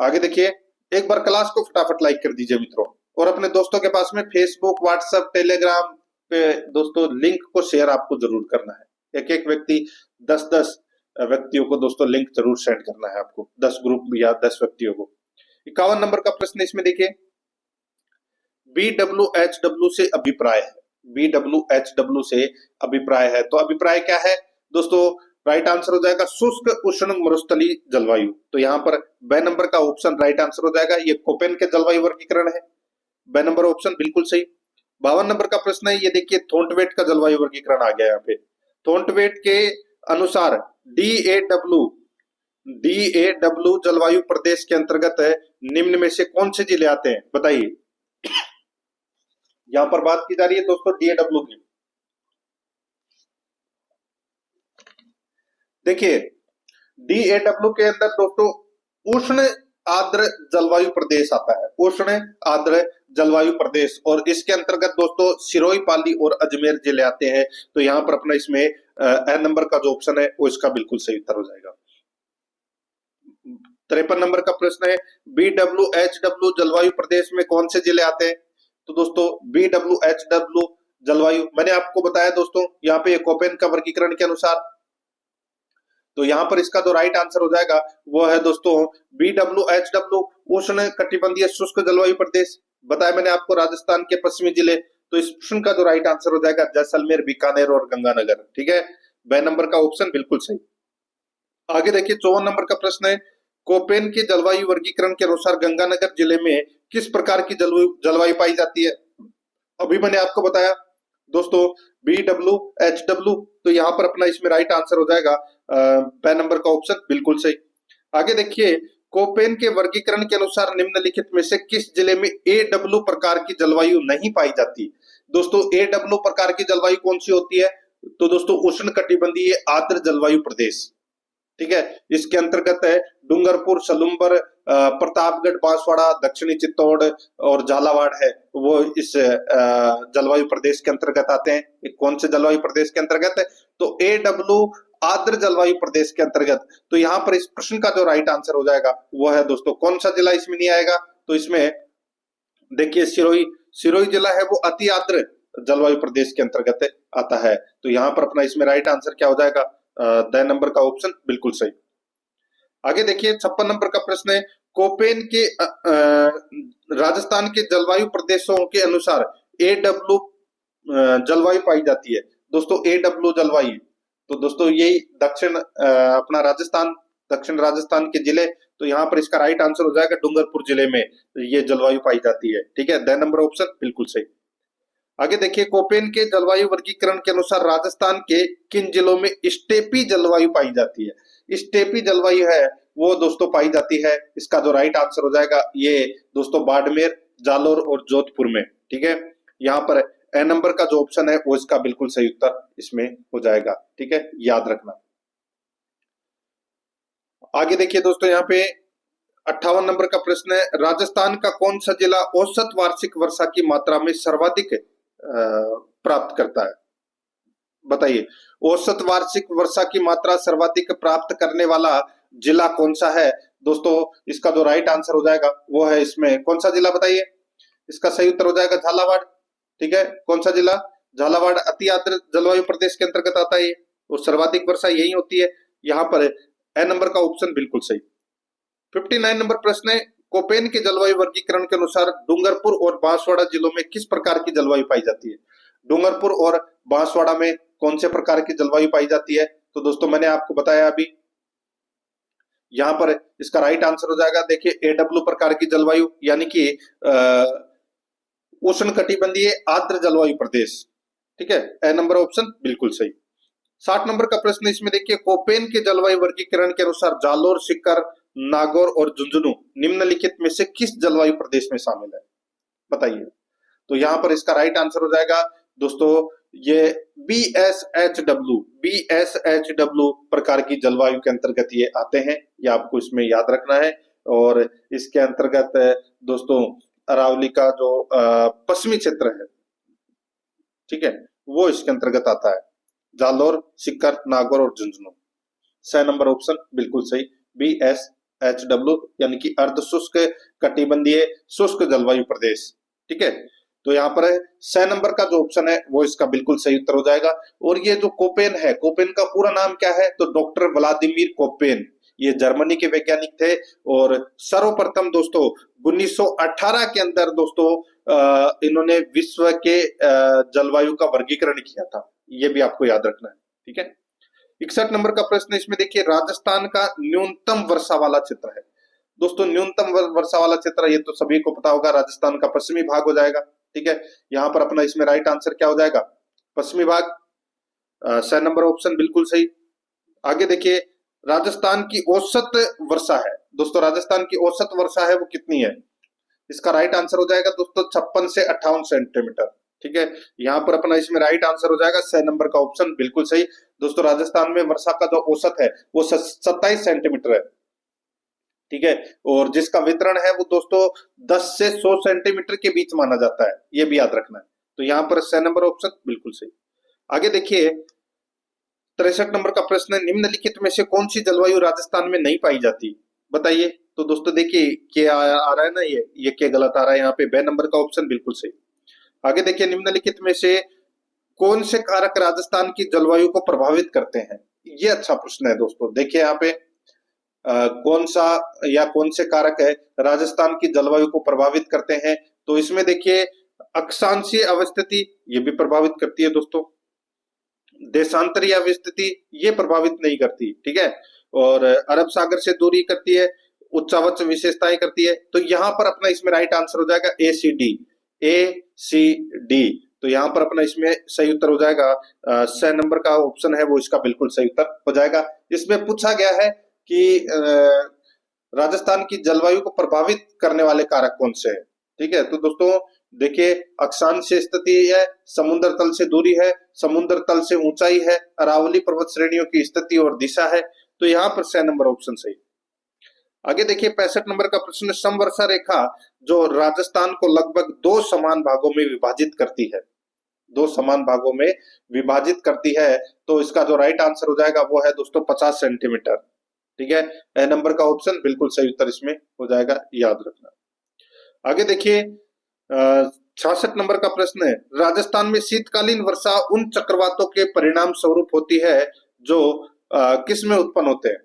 आगे देखिए, एक बार क्लास को फटाफट लाइक कर दीजिए मित्रों, और अपने दोस्तों के पास में फेसबुक, व्हाट्सएप, टेलीग्राम पे दोस्तों लिंक को शेयर आपको जरूर करना है। एक एक व्यक्ति 10-10 व्यक्तियों को दोस्तों लिंक जरूर सेंड करना है आपको, 10 ग्रुप या 10 व्यक्तियों को। 51 नंबर का प्रश्न इसमें देखिए, BWHW से अभिप्राय है। BWHW से अभिप्राय है, तो अभिप्राय क्या है दोस्तों, राइट आंसर हो जाएगा शुष्क उष्ण मरुस्थलीय जलवायु। तो यहाँ पर ब नंबर का ऑप्शन राइट आंसर हो जाएगा। ये कोपेन के जलवायु वर्गीकरण है, ब नंबर ऑप्शन बिल्कुल सही। 52 नंबर का प्रश्न है, ये देखिए थोंटवेट का जलवायु वर्गीकरण आ गया यहाँ पे। थोंटवेट के अनुसार DAW जलवायु प्रदेश के अंतर्गत है, निम्न में से कौन से जिले आते हैं, बताइए। यहां पर बात की जा रही है दोस्तों DAW की। देखिए DAW के अंदर दोस्तों उष्ण आर्द्र जलवायु प्रदेश आता है, उष्ण आर्द्र जलवायु प्रदेश। और इसके अंतर्गत दोस्तों सिरोही, पाली और अजमेर जिले आते हैं। तो यहाँ पर अपना इसमें ए नंबर का जो ऑप्शन है वो इसका बिल्कुल सही उत्तर हो जाएगा। 53 नंबर का प्रश्न है, BWHW जलवायु प्रदेश में कौन से जिले आते हैं, तो दोस्तों BWHW जलवायु मैंने आपको बताया दोस्तों यहाँ पे कोपेन का वर्गीकरण के अनुसार। तो यहाँ पर इसका जो राइट आंसर हो जाएगा वो है दोस्तों BWHW उष्ण कटिबंधीय शुष्क जलवायु प्रदेश। बताया मैंने आपको राजस्थान के पश्चिमी जिले, तो इस प्रश्न का जो राइट आंसर हो जाएगा जैसलमेर, बीकानेर और गंगानगर। ठीक है, ब नंबर का ऑप्शन बिल्कुल सही। आगे देखिए 54 नंबर का प्रश्न है, कोपेन के जलवायु वर्गीकरण के अनुसार गंगानगर जिले में किस प्रकार की जलवायु पाई जाती है। अभी मैंने आपको बताया दोस्तों BWHW, तो यहाँ पर अपना इसमें राइट आंसर हो जाएगा ब नंबर का ऑप्शन बिल्कुल सही। आगे देखिए, कोपेन के वर्गीकरण के अनुसार निम्नलिखित में से किस जिले में AW प्रकार की जलवायु नहीं पाई जाती। दोस्तों AW प्रकार की जलवायु कौन सी होती है, तो दोस्तों उष्ण कटिबंधीय आर्द्र जलवायु प्रदेश। ठीक है। इसके अंतर्गत है डूंगरपुर, सलूम्बर, प्रतापगढ़, बांसवाड़ा, दक्षिणी चित्तौड़ और झालावाड़ है, वो इस जलवायु प्रदेश के अंतर्गत आते हैं। ये कौन से जलवायु प्रदेश के अंतर्गत है? तो AW आर्द्र जलवायु प्रदेश के अंतर्गत। तो यहाँ पर इस प्रश्न का जो राइट आंसर हो जाएगा वो है दोस्तों, कौन सा जिला इसमें नहीं आएगा? तो इसमें देखिए सिरोही, सिरोही जिला है वो अति आर्द्र जलवायु प्रदेश के अंतर्गत आता है। तो यहाँ पर अपना इसमें राइट आंसर क्या हो जाएगा? द नंबर का ऑप्शन बिल्कुल सही। आगे देखिए 56 नंबर का प्रश्न है, कोपेन के राजस्थान के जलवायु प्रदेशों के अनुसार AW जलवायु पाई जाती है। दोस्तों AW जलवायु, तो दोस्तों यही दक्षिण अपना राजस्थान, दक्षिण राजस्थान के जिले, तो यहाँ पर इसका राइट आंसर हो जाएगा डूंगरपुर जिले में ये जलवायु पाई जाती है। ठीक है, द नंबर ऑप्शन बिल्कुल सही। आगे देखिए कोपेन के जलवायु वर्गीकरण के अनुसार राजस्थान के किन जिलों में स्टेपी जलवायु पाई जाती है? स्टेपी जलवायु है वो दोस्तों पाई जाती है। इसका जो राइट आंसर हो जाएगा ये दोस्तों बाड़मेर, जालोर और जोधपुर में। ठीक है, यहाँ पर ए नंबर का जो ऑप्शन है वो इसका बिल्कुल सही उत्तर इसमें हो जाएगा। ठीक है, याद रखना। आगे देखिए दोस्तों यहाँ पे 58 नंबर का प्रश्न है, राजस्थान का कौन सा जिला औसत वार्षिक वर्षा की मात्रा में सर्वाधिक प्राप्त करता है? बताइए, औसत वार्षिक वर्षा की मात्रा सर्वाधिक प्राप्त करने वाला जिला कौन सा है? दोस्तों इसका जो राइट आंसर हो जाएगा वो है इसमें कौन सा जिला बताइए? इसका सही उत्तर हो जाएगा झालावाड़। ठीक है, कौन सा जिला? झालावाड़ अति आर्द्र जलवायु प्रदेश के अंतर्गत आता है और सर्वाधिक वर्षा यही होती है। यहाँ पर ए नंबर का ऑप्शन बिल्कुल सही। 59 नंबर प्रश्न है, कोपेन के जलवायु वर्गीकरण के अनुसार डूंगरपुर और बांसवाड़ा जिलों में किस प्रकार की जलवायु पाई जाती है? डूंगरपुर और बांसवाड़ा में कौन से प्रकार की जलवायु पाई जाती है? तो दोस्तों मैंने आपको बताया अभी, यहाँ पर इसका राइट आंसर हो जाएगा देखिए AW प्रकार की जलवायु, यानी कि उष्ण कटिबंधीय आर्द्र जलवायु प्रदेश। ठीक है, ए नंबर ऑप्शन बिल्कुल सही। 60 नंबर का प्रश्न इसमें देखिए, कोपेन के जलवायु वर्गीकरण के अनुसार जालोर, सीकर, नागौर और झुंझुनू निम्नलिखित में से किस जलवायु प्रदेश में शामिल है? बताइए। तो यहाँ पर इसका राइट आंसर हो जाएगा दोस्तों ये BSHW प्रकार की जलवायु के अंतर्गत ये आते हैं, ये आपको इसमें याद रखना है। और इसके अंतर्गत दोस्तों अरावली का जो पश्चिमी क्षेत्र है, ठीक है, वो इसके अंतर्गत आता है। जालोर, सीकर, नागौर और झुंझुनू। 6 नंबर ऑप्शन बिल्कुल सही, BSHW यानी कि अर्ध शुष्क कटिबंधीय शुष्क जलवायु प्रदेश। ठीक है, तो यहाँ पर 6 नंबर का जो ऑप्शन है वो इसका बिल्कुल सही उत्तर हो जाएगा। और ये जो कोपेन है, कोपेन का पूरा नाम क्या है? तो डॉक्टर व्लादिमीर कोपेन, ये जर्मनी के वैज्ञानिक थे और सर्वप्रथम दोस्तों 1918 के अंदर दोस्तों इन्होंने विश्व के जलवायु का वर्गीकरण किया था, ये भी आपको याद रखना है। ठीक है, 61 नंबर का प्रश्न इसमें देखिए, राजस्थान का न्यूनतम वर्षा वाला क्षेत्र है। दोस्तों न्यूनतम वर्षा वाला क्षेत्र ये तो सभी को पता होगा, राजस्थान का पश्चिमी भाग हो जाएगा। ठीक है, यहाँ पर अपना इसमें राइट आंसर क्या हो जाएगा? पश्चिमी भाग। 6 नंबर ऑप्शन बिल्कुल सही। आगे देखिए, राजस्थान की औसत वर्षा है दोस्तों, राजस्थान की औसत वर्षा है वो कितनी है? इसका राइट आंसर हो जाएगा दोस्तों 56 से 58 सेंटीमीटर। ठीक है, यहाँ पर अपना इसमें राइट आंसर हो जाएगा 6 नंबर का ऑप्शन बिल्कुल सही। दोस्तों राजस्थान में वर्षा का जो औसत है वो 27 सेंटीमीटर है। ठीक है, और जिसका वितरण है वो दोस्तों 10 से 100 सेंटीमीटर के बीच माना जाता है, ये भी याद रखना है। तो यहाँ पर 6 नंबर ऑप्शन बिल्कुल सही। आगे देखिए 63 नंबर का प्रश्न है, निम्नलिखित में से कौन सी जलवायु राजस्थान में नहीं पाई जाती? बताइए। तो दोस्तों देखिए क्या आ रहा है ना, ये क्या गलत आ रहा है यहाँ पे, बे नंबर का ऑप्शन बिल्कुल सही। आगे देखिए, निम्नलिखित में से कौन से कारक राजस्थान की जलवायु को प्रभावित करते हैं? ये अच्छा प्रश्न है दोस्तों। देखिए यहाँ पे कौन सा या कौन से कारक है राजस्थान की जलवायु को प्रभावित करते हैं? तो इसमें देखिए अक्षांशीय अवस्थिति ये भी प्रभावित करती है दोस्तों, देशांतरीय अवस्थिति ये प्रभावित नहीं करती। ठीक है, और अरब सागर से दूरी करती है, उच्चावच विशेषताएं करती है। तो यहाँ पर अपना इसमें राइट आंसर हो जाएगा ACD। तो यहाँ पर अपना इसमें सही उत्तर हो जाएगा 6 नंबर का ऑप्शन है वो इसका बिल्कुल सही उत्तर हो जाएगा। इसमें पूछा गया है कि राजस्थान की जलवायु को प्रभावित करने वाले कारक कौन से हैं? ठीक है, तो दोस्तों देखिए अक्षांशीय स्थिति है, समुद्र तल से दूरी है, समुद्र तल से ऊंचाई है, अरावली पर्वत श्रेणियों की स्थिति और दिशा है, तो यहाँ पर 6 नंबर ऑप्शन सही। आगे देखिए 65 नंबर का प्रश्न, समवर्षा रेखा जो राजस्थान को लगभग 2 समान भागों में विभाजित करती है, 2 समान भागों में विभाजित करती है, तो इसका जो राइट आंसर हो जाएगा वो है दोस्तों 50 सेंटीमीटर। ठीक है, ए नंबर का ऑप्शन बिल्कुल सही उत्तर इसमें हो जाएगा, याद रखना। आगे देखिए 66 नंबर का प्रश्न है, राजस्थान में शीतकालीन वर्षा उन चक्रवातों के परिणाम स्वरूप होती है जो किस में उत्पन्न होते हैं।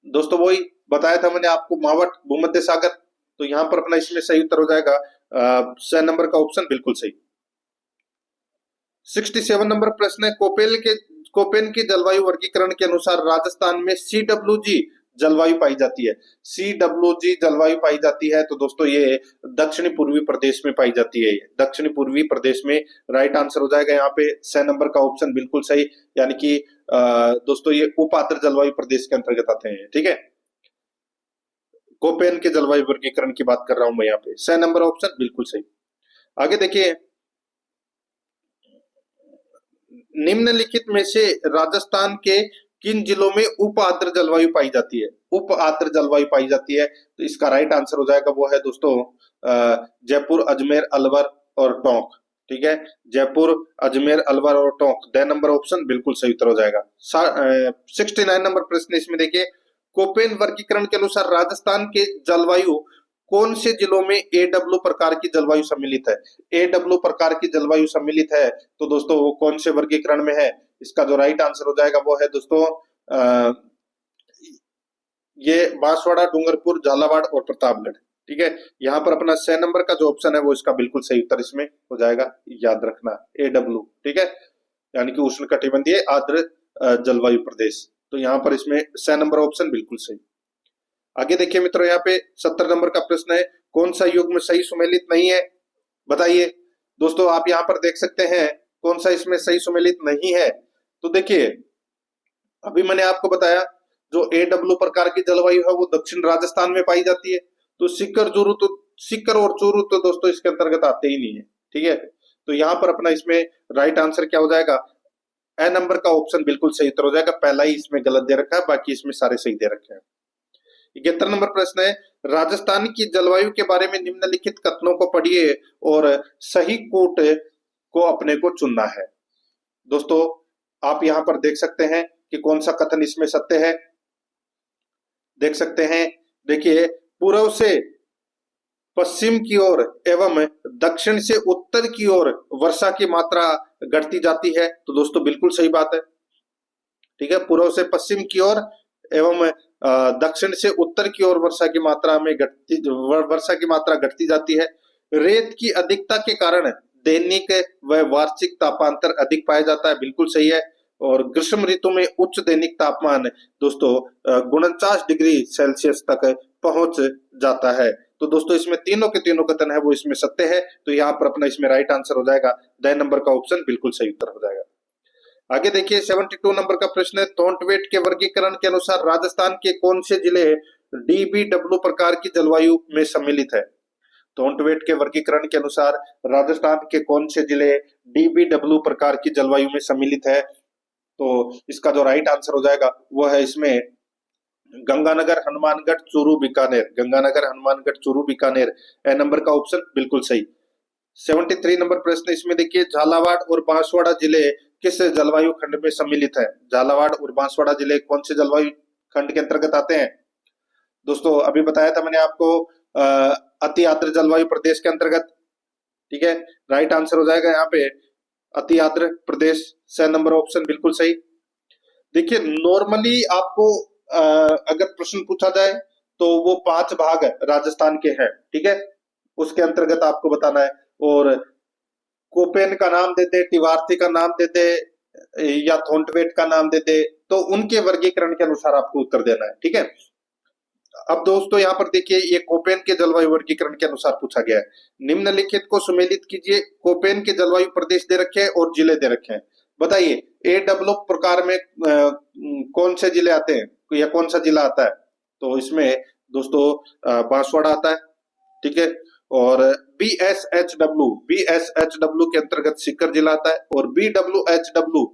दोस्तों वही बताया था मैंने आपको, मावट, भूमध्य सागर। तो यहाँ पर अपना इसमें सही उत्तर हो जाएगा 6 नंबर का ऑप्शन बिल्कुल सही। 67 नंबर प्रश्न है, कोपेन के जलवायु वर्गीकरण के अनुसार राजस्थान में CWG जलवायु पाई जाती है। CWG जलवायु पाई जाती है, तो दोस्तों ये दक्षिणी पूर्वी प्रदेश में पाई जाती है, दक्षिणी पूर्वी प्रदेश में राइट आंसर हो जाएगा यहाँ पे 6 नंबर का ऑप्शन बिल्कुल सही। यानी कि दोस्तों ये उपाद्र जलवायु प्रदेश के अंतर्गत आते हैं। ठीक है, कोपेन के जलवायु वर्गीकरण की बात कर रहा हूं मैं यहाँ पे, 6 नंबर ऑप्शन बिल्कुल सही। आगे देखिए, निम्नलिखित में से राजस्थान के किन जिलों में उप आर्द्र जलवायु पाई जाती है। उप आर्द्र जलवायु पाई जाती है, तो इसका राइट आंसर हो जाएगा वो है दोस्तों जयपुर, अजमेर, अलवर और टोंक। ठीक है, जयपुर, अजमेर, अलवर और टोंक, द नंबर ऑप्शन बिल्कुल सही उत्तर हो जाएगा। 69 नंबर प्रश्न इसमें देखिए, कोपेन वर्गीकरण के अनुसार राजस्थान के जलवायु कौन से जिलों में AW प्रकार की जलवायु सम्मिलित है। AW प्रकार की जलवायु सम्मिलित है, तो दोस्तों वो कौन से वर्गीकरण में है। इसका जो राइट आंसर हो जाएगा वो है दोस्तों ये बांसवाड़ा, डूंगरपुर, झालावाड़ और प्रतापगढ़। ठीक है, यहाँ पर अपना 6 नंबर का जो ऑप्शन है वो इसका बिल्कुल सही उत्तर इसमें हो जाएगा, याद रखना AW। ठीक है, यानी कि उष्ण कटिबंधीय आर्द्र जलवायु प्रदेश, तो यहाँ पर इसमें 6 नंबर ऑप्शन बिल्कुल सही। आगे देखिए मित्रों, यहाँ पे 70 नंबर का प्रश्न है, कौन सा युग्म सही सुमेलित नहीं है, बताइए। दोस्तों आप यहाँ पर देख सकते हैं कौन सा इसमें सही सुमेलित नहीं है। तो देखिए अभी मैंने आपको बताया जो AW प्रकार की जलवायु है वो दक्षिण राजस्थान में पाई जाती है, तो सीकर और चूरू तो दोस्तों इसके अंतर्गत आते ही नहीं है। ठीक है, तो यहाँ पर अपना इसमें राइट आंसर क्या हो जाएगा, ए नंबर का ऑप्शन बिल्कुल सही उत्तर हो जाएगा। पहला ही इसमें गलत दे रखा है, बाकी इसमें सारे सही दे रखे हैं। 71 नंबर प्रश्न है, राजस्थान की जलवायु के बारे में निम्नलिखित कथनों को पढ़िए और सही कोट को अपने को चुनना है। दोस्तों आप यहां पर देख सकते हैं कि कौन सा कथन इसमें सत्य है, देख सकते हैं। देखिए, पूर्व से पश्चिम की ओर एवं दक्षिण से उत्तर की ओर वर्षा की मात्रा घटती जाती है, तो दोस्तों बिल्कुल सही बात है। ठीक है, पूर्व से पश्चिम की ओर एवं दक्षिण से उत्तर की ओर वर्षा की मात्रा घटती जाती है। रेत की अधिकता के कारण दैनिक व वार्षिक तापांतर अधिक पाया जाता है, बिल्कुल सही है। और ग्रीष्म ऋतु में उच्च दैनिक तापमान दोस्तों 49 डिग्री सेल्सियस तक पहुंच जाता है। तो दोस्तों इसमें तीनों के तीनों कथन है वो इसमें सत्य है, तो यहाँ पर अपना इसमें राइट आंसर हो जाएगा, द नंबर का ऑप्शन बिल्कुल सही उत्तर हो जाएगा। आगे देखिए 72 नंबर का प्रश्न है, थॉर्नवेट के वर्गीकरण के अनुसार राजस्थान के कौन से जिले DBW प्रकार की जलवायु में सम्मिलित है। थॉर्नवेट के वर्गीकरण के अनुसार राजस्थान के कौन से जिले DBW प्रकार की जलवायु में सम्मिलित है, तो इसका जो राइट आंसर हो जाएगा वो है इसमें गंगानगर, हनुमानगढ़, चूरू, बीकानेर। गंगानगर, हनुमानगढ़, चूरू, बीकानेर, ए नंबर का ऑप्शन बिल्कुल सही। 73 नंबर प्रश्न इसमें देखिए, झालावाड़ और बांसवाड़ा जिले किस जलवायु खंड में सम्मिलित है। झालावाड़ और बांसवाड़ा जिले कौन से जलवायु खंड के अंतर्गत आते हैं। दोस्तों अभी बताया था मैंने आपको अति आर्द्र जलवायु प्रदेश के अंतर्गत। ठीक है, राइट आंसर हो जाएगा यहाँ पे अति आर्द्र प्रदेश, 6 नंबर ऑप्शन बिल्कुल सही। देखिए नॉर्मली आपको अगर प्रश्न पूछा जाए तो वो 5 भाग राजस्थान के हैं। ठीक है, उसके अंतर्गत आपको बताना है, और कोपेन का नाम दे दे, टिवार्थी का नाम दे दे या थॉर्नवेट का नाम दे दे, तो उनके वर्गीकरण के अनुसार आपको उत्तर देना है। ठीक है, अब दोस्तों यहाँ पर देखिए ये कोपेन के जलवायु वर्गीकरण के अनुसार पूछा गया है। निम्नलिखित को सुमेलित कीजिए। कोपेन के जलवायु प्रदेश दे रखे हैं और जिले दे रखे हैं, बताइए AW प्रकार में कौन से जिले आते हैं या कौन सा जिला आता है। तो इसमें दोस्तों बांसवाड़ा आता है। ठीक है, और BSHW के अंतर्गत सीकर जिला आता है, और BWHW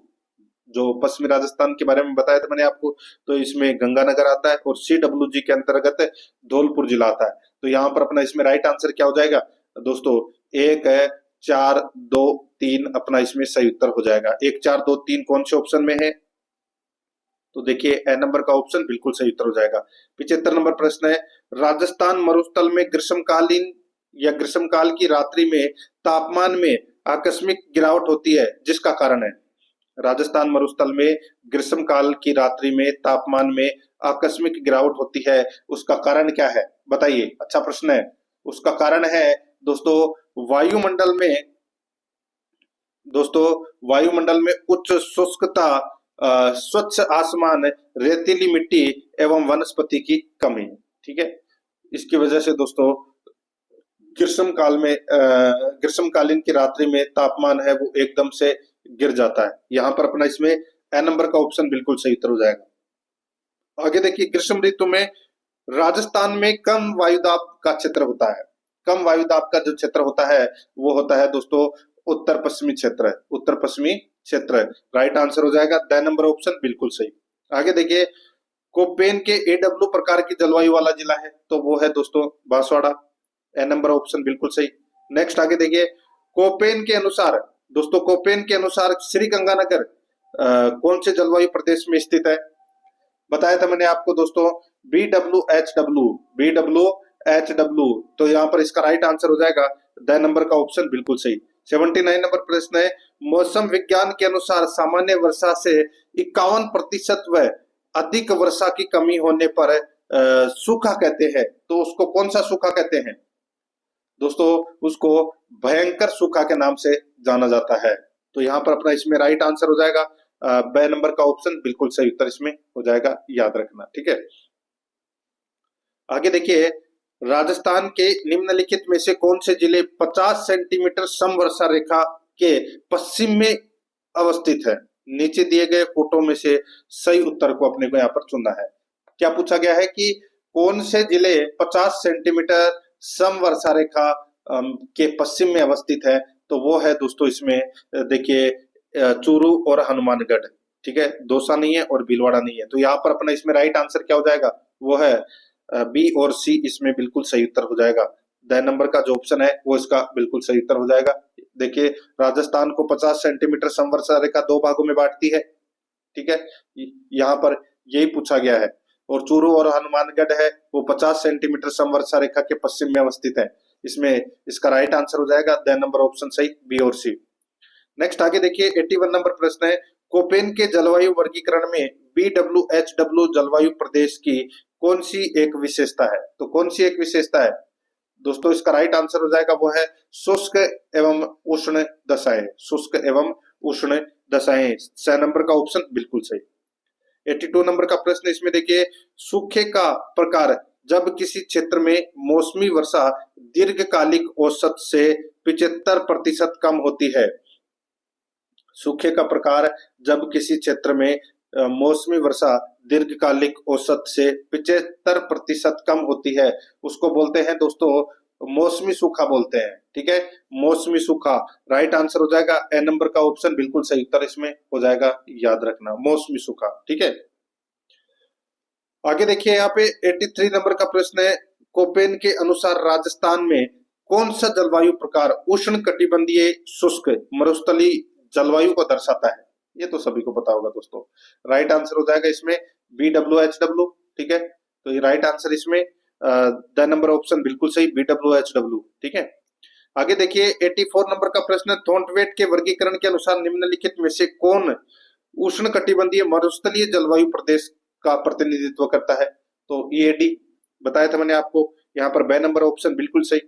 जो पश्चिमी राजस्थान के बारे में बताया था मैंने आपको, तो इसमें गंगानगर आता है और CWG के अंतर्गत धौलपुर जिला आता है। तो यहाँ पर अपना इसमें राइट आंसर क्या हो जाएगा दोस्तों, 1 है 4 2 3 अपना इसमें सही उत्तर हो जाएगा। 1 4 2 3 कौन से ऑप्शन में है, तो देखिए ए नंबर का ऑप्शन बिल्कुल सही उत्तर हो जाएगा। 75 नंबर प्रश्न है, राजस्थान मरुस्थल में ग्रीष्मकालीन या ग्रीष्मकाल की रात्रि में तापमान में आकस्मिक गिरावट होती है, जिसका कारण है। राजस्थान मरुस्थल में ग्रीष्मकाल की रात्रि में तापमान में आकस्मिक गिरावट होती है, उसका कारण क्या है बताइए। अच्छा प्रश्न है। उसका कारण है दोस्तों वायुमंडल में, दोस्तों वायुमंडल में उच्च शुष्कता, स्वच्छ आसमान, रेतीली मिट्टी एवं वनस्पति की कमी। ठीक है, इसकी वजह से दोस्तों ग्रीष्मकालीन की रात्रि में तापमान है वो एकदम से गिर जाता है। यहाँ पर अपना इसमें ए नंबर का ऑप्शन बिल्कुल सही उत्तर हो जाएगा। आगे देखिए, ग्रीष्म ऋतु में राजस्थान में कम वायुदाब का क्षेत्र होता है। कम वायुदाब का जो क्षेत्र होता है वो होता है दोस्तों उत्तर पश्चिमी क्षेत्र। उत्तर पश्चिमी क्षेत्र राइट आंसर हो जाएगा। द नंबर ऑप्शन बिल्कुल सही। आगे देखिए, कोपेन के AW प्रकार की जलवायु वाला जिला है, तो वो है दोस्तों बांसवाड़ा। ए नंबर ऑप्शन बिल्कुल सही। नेक्स्ट आगे देखिए, कोपेन के अनुसार दोस्तों, कोपेन के अनुसार श्री गंगानगर कौन से जलवायु प्रदेश में स्थित है। बताया था मैंने आपको दोस्तों BWHW, तो यहाँ पर इसका राइट आंसर हो जाएगा द नंबर का ऑप्शन बिल्कुल सही। 79 नंबर प्रश्न है, मौसम विज्ञान के अनुसार सामान्य वर्षा से 51% व अधिक वर्षा की कमी होने पर सूखा कहते हैं, तो उसको कौन सा सूखा कहते हैं दोस्तों, उसको भयंकर सूखा के नाम से जाना जाता है। तो यहाँ पर अपना इसमें राइट आंसर हो जाएगा ब नंबर का ऑप्शन बिल्कुल सही उत्तर इसमें हो जाएगा, याद रखना। ठीक है, आगे देखिए, राजस्थान के निम्नलिखित में से कौन से जिले 50 सेंटीमीटर समवर्षा रेखा के पश्चिम में अवस्थित है। नीचे दिए गए फोटो में से सही उत्तर को अपने को यहाँ पर चुनना है। क्या पूछा गया है कि कौन से जिले 50 सेंटीमीटर समवर्षा रेखा के पश्चिम में अवस्थित है, तो वो है दोस्तों इसमें देखिए चूरू और हनुमानगढ़। ठीक है, दौसा नहीं है और भीलवाड़ा नहीं है। तो यहाँ पर अपना इसमें राइट आंसर क्या हो जाएगा, वो है बी और सी इसमें बिल्कुल सही उत्तर हो जाएगा। द नंबर का जो ऑप्शन है वो इसका बिल्कुल सही उत्तर हो जाएगा। देखिए, राजस्थान को 50 सेंटीमीटर समवर्षा रेखा 2 भागों में बांटती है। ठीक है, यहाँ पर यही पूछा गया है। और चूरू और हनुमानगढ़ है वो 50 सेंटीमीटर समवर्षा रेखा के पश्चिम में अवस्थित है। इसमें इसका राइट आंसर हो जाएगा द नंबर ऑप्शन सही, बी और सी। नेक्स्ट आगे देखिए, 81 नंबर प्रश्न है, कोपेन के जलवायु वर्गीकरण में BWHW जलवायु प्रदेश की कौन सी एक विशेषता है। तो कौन सी एक विशेषता है दोस्तों, इसका राइट आंसर हो जाएगा वो है शुष्क एवं उष्ण दशाएं। शुष्क एवं उष्ण दशाएं, 6 नंबर का ऑप्शन बिल्कुल सही। 82 नंबर का प्रश्न इसमें देखिए, सूखे का प्रकार जब किसी क्षेत्र में मौसमी वर्षा दीर्घकालिक औसत से 75% कम होती है। सूखे का प्रकार जब किसी क्षेत्र में मौसमी वर्षा दीर्घकालिक औसत से 75% कम होती है, उसको बोलते हैं दोस्तों मौसमी सूखा बोलते हैं। ठीक है, मौसमी सूखा राइट आंसर हो जाएगा। ए नंबर का ऑप्शन बिल्कुल सही उत्तर इसमें हो जाएगा, याद रखना मौसमी सूखा। ठीक है, आगे देखिए, यहाँ पे 83 नंबर का प्रश्न है, कोपेन के अनुसार राजस्थान में कौन सा जलवायु प्रकार उष्ण कटिबंधीय शुष्क मरुस्थलीय जलवायु को दर्शाता है। ये तो सभी को पता होगा दोस्तों। राइट आंसर हो जाएगा इसमें BWHW। ठीक है, तो ये राइट आंसर इसमें द नंबर ऑप्शन बिल्कुल सही, BWHW। ठीक है, आगे देखिए, 84 नंबर का प्रश्न, थॉर्नवेट के वर्गीकरण के अनुसार निम्नलिखित में से कौन उष्ण कटिबंधीय मरुस्थलीय जलवायु प्रदेश का प्रतिनिधित्व करता है। तो EAD बताया था मैंने आपको, यहाँ पर ब नंबर ऑप्शन बिल्कुल सही।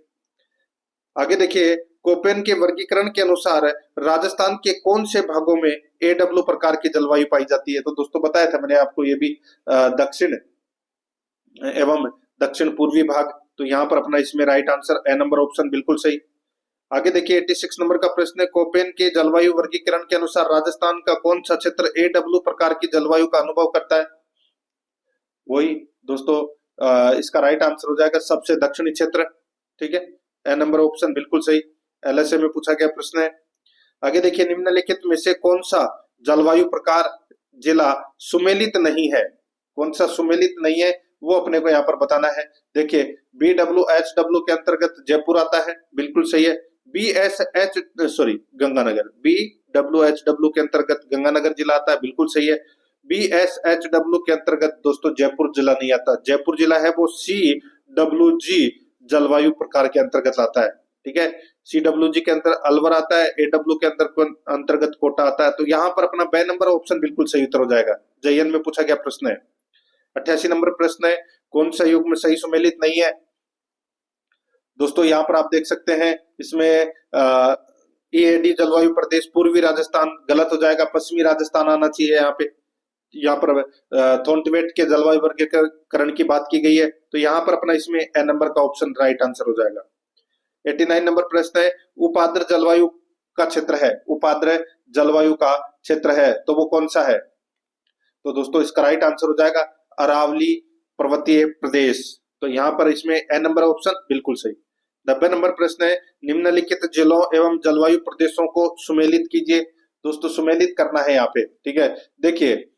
आगे देखिए, कोपेन के वर्गीकरण के अनुसार राजस्थान के कौन से भागों में AW प्रकार की जलवायु पाई जाती है। तो दोस्तों बताया था मैंने आपको, ये भी दक्षिण एवं दक्षिण पूर्वी भाग। तो यहाँ पर अपना इसमें right answer A number option बिल्कुल सही। आगे देखिए, 86 नंबर का प्रश्न है, कोपेन के जलवायु वर्गीकरण के अनुसार राजस्थान का कौन सा क्षेत्र AW प्रकार की जलवायु का अनुभव करता है। वही दोस्तों इसका राइट आंसर हो जाएगा सबसे दक्षिणी क्षेत्र। ठीक है, ए नंबर ऑप्शन बिल्कुल सही। LSA में पूछा गया प्रश्न है। आगे देखिए, निम्नलिखित में से कौन सा जलवायु प्रकार जिला सुमेलित नहीं है, कौन सा सुमेलित नहीं है वो अपने को यहाँ पर बताना है। देखिए BWHW के अंतर्गत जयपुर आता है, बिल्कुल सही है। गंगानगर, BWHW के अंतर्गत गंगानगर जिला आता है, बिल्कुल सही है। BSHW के अंतर्गत दोस्तों जयपुर जिला नहीं आता, जयपुर जिला है वो CWG जलवायु प्रकार के अंतर्गत आता है, ठीक है। CWG के अंतर अलवर आता है, AW के अंतर्गत कोटा आता है। तो यहाँ पर अपना ब नंबर ऑप्शन बिल्कुल सही उत्तर हो जाएगा। JN में पूछा गया प्रश्न है। 88 नंबर प्रश्न है, कौन सा युग में सही सुमेलित नहीं है? दोस्तों यहाँ पर आप देख सकते हैं, इसमें EAD जलवायु प्रदेश पूर्वी राजस्थान गलत हो जाएगा, पश्चिमी राजस्थान आना चाहिए यहाँ पे। यहाँ पर थोंटवेट के जलवायु वर्गीकरण की बात की गई है, तो यहाँ पर अपना इसमें ए नंबर का ऑप्शन राइट आंसर हो जाएगा। 89 नंबर प्रश्न है, उपाद्र जलवायु का क्षेत्र है, उपाद्र जलवायु का क्षेत्र है तो वो कौन सा है? तो दोस्तों इसका राइट आंसर हो जाएगा अरावली पर्वतीय प्रदेश। तो यहाँ पर इसमें ए नंबर ऑप्शन बिल्कुल सही। 90 नंबर प्रश्न है, निम्नलिखित जिलों एवं जलवायु प्रदेशों को सुमेलित कीजिए। दोस्तों सुमेलित करना है यहाँ पे, ठीक है। देखिए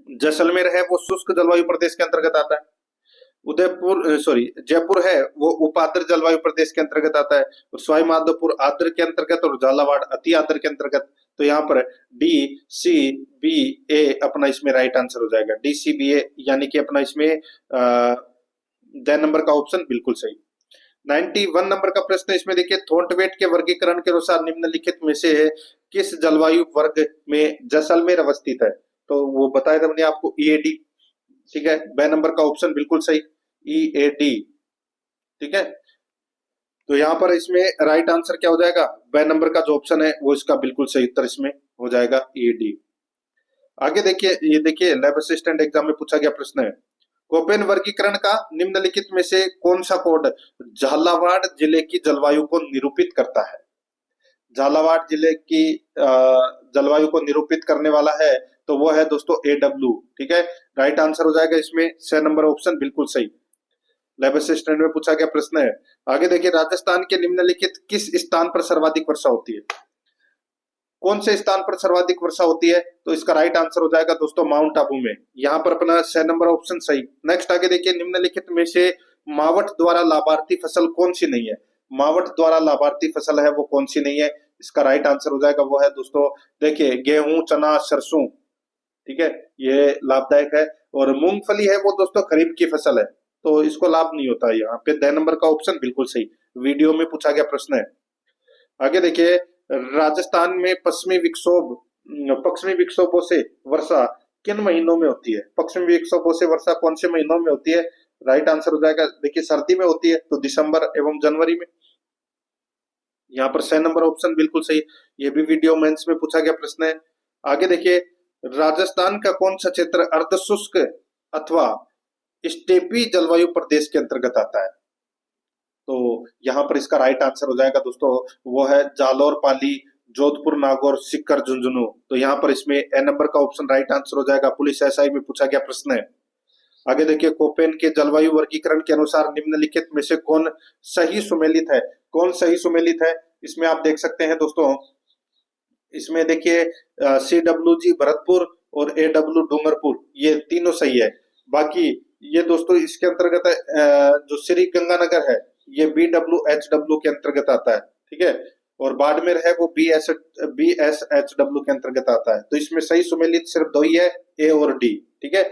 जैसलमेर है वो शुष्क जलवायु प्रदेश के अंतर्गत आता है, जयपुर है वो उपाद्र जलवायु प्रदेश के अंतर्गत आता है, और सवाई माधोपुर आद्र के अंतर्गत और झालावाड़ अति आद्र के अंतर्गत। तो यहाँ पर DCBA अपना इसमें राइट आंसर हो जाएगा, DCBA यानी कि अपना इसमें द नंबर का ऑप्शन बिल्कुल सही। 91 नंबर का प्रश्न है, इसमें देखिए थोंटवेट के वर्गीकरण के अनुसार निम्नलिखित में से किस जलवायु वर्ग में जैसलमेर अवस्थित है? तो वो बताया था मैंने आपको EAD, ठीक है। ब नंबर का ऑप्शन बिल्कुल सही, EAD, ठीक है। तो यहाँ पर इसमें राइट आंसर क्या हो जाएगा? ब नंबर का जो ऑप्शन है वो इसका बिल्कुल सही उत्तर इसमें हो जाएगा EAD। आगे देखिए, ये देखिए लैब असिस्टेंट एग्जाम में पूछा गया प्रश्न है, कोपेन वर्गीकरण का निम्नलिखित में से कौन सा कोड झालावाड़ जिले की जलवायु को निरूपित करता है? झालावाड़ जिले की जलवायु को निरूपित करने वाला है तो वो है दोस्तों AW, ठीक है। राइट आंसर हो जाएगा इसमें स नंबर ऑप्शन बिल्कुल सही। लैब असिस्टेंट में पूछा गया प्रश्न है, आगे देखिए राजस्थान के निम्नलिखित किस स्थान पर सर्वाधिक वर्षा होती है? कौन से स्थान पर सर्वाधिक वर्षा होती है? तो इसका राइट आंसर हो जाएगा दोस्तों माउंट आबू में, यहाँ पर अपना स नंबर ऑप्शन सही। नेक्स्ट आगे देखिए, निम्नलिखित में से मावठ द्वारा लाभार्थी फसल कौन सी नहीं है? मावठ द्वारा लाभार्थी फसल है वो कौन सी नहीं है? इसका राइट आंसर हो जाएगा वो है दोस्तों, देखिए गेहूं, चना, सरसों, ठीक है, ये लाभदायक है। और मूंगफली है वो दोस्तों खरीफ की फसल है, तो इसको लाभ नहीं होता है। यहाँ पे द नंबर का ऑप्शन बिल्कुल सही, वीडियो में पूछा गया प्रश्न है। आगे देखिए, राजस्थान में पश्चिमी विक्षोभों से वर्षा किन महीनों में होती है? पश्चिमी विक्षोभों से वर्षा कौन से महीनों में होती है? राइट आंसर हो जाएगा, देखिए सर्दी में होती है तो दिसंबर एवं जनवरी में। यहाँ पर स नंबर ऑप्शन बिल्कुल सही, ये भी वीडियो मेंस में पूछा गया प्रश्न है। आगे देखिए, राजस्थान का कौन सा क्षेत्र अर्धशुष्क अथवा स्टेपी जलवायु प्रदेश के अंतर्गत आता है? तो यहाँ पर इसका राइट आंसर हो जाएगा दोस्तों, वो है जालौर, पाली, जोधपुर, नागौर, सीकर, झुंझुनू। तो यहाँ पर इसमें ए नंबर का ऑप्शन राइट आंसर हो जाएगा। पुलिस SI में पूछा गया प्रश्न है। आगे देखिए, कोपेन के जलवायु वर्गीकरण के अनुसार निम्नलिखित में से कौन सही सुमेलित है? कौन सही सुमेलित है? इसमें आप देख सकते हैं दोस्तों, इसमें देखिए CWG भरतपुर और AW डूंगरपुर, ये तीनों सही है। बाकी ये दोस्तों इसके अंतर्गत जो श्री गंगानगर है ये BWHW के अंतर्गत आता है, ठीक है। और बाड़मेर है वो BSHW के अंतर्गत आता है। तो इसमें सही सुमेलित सिर्फ दो ही है, A और D, ठीक है।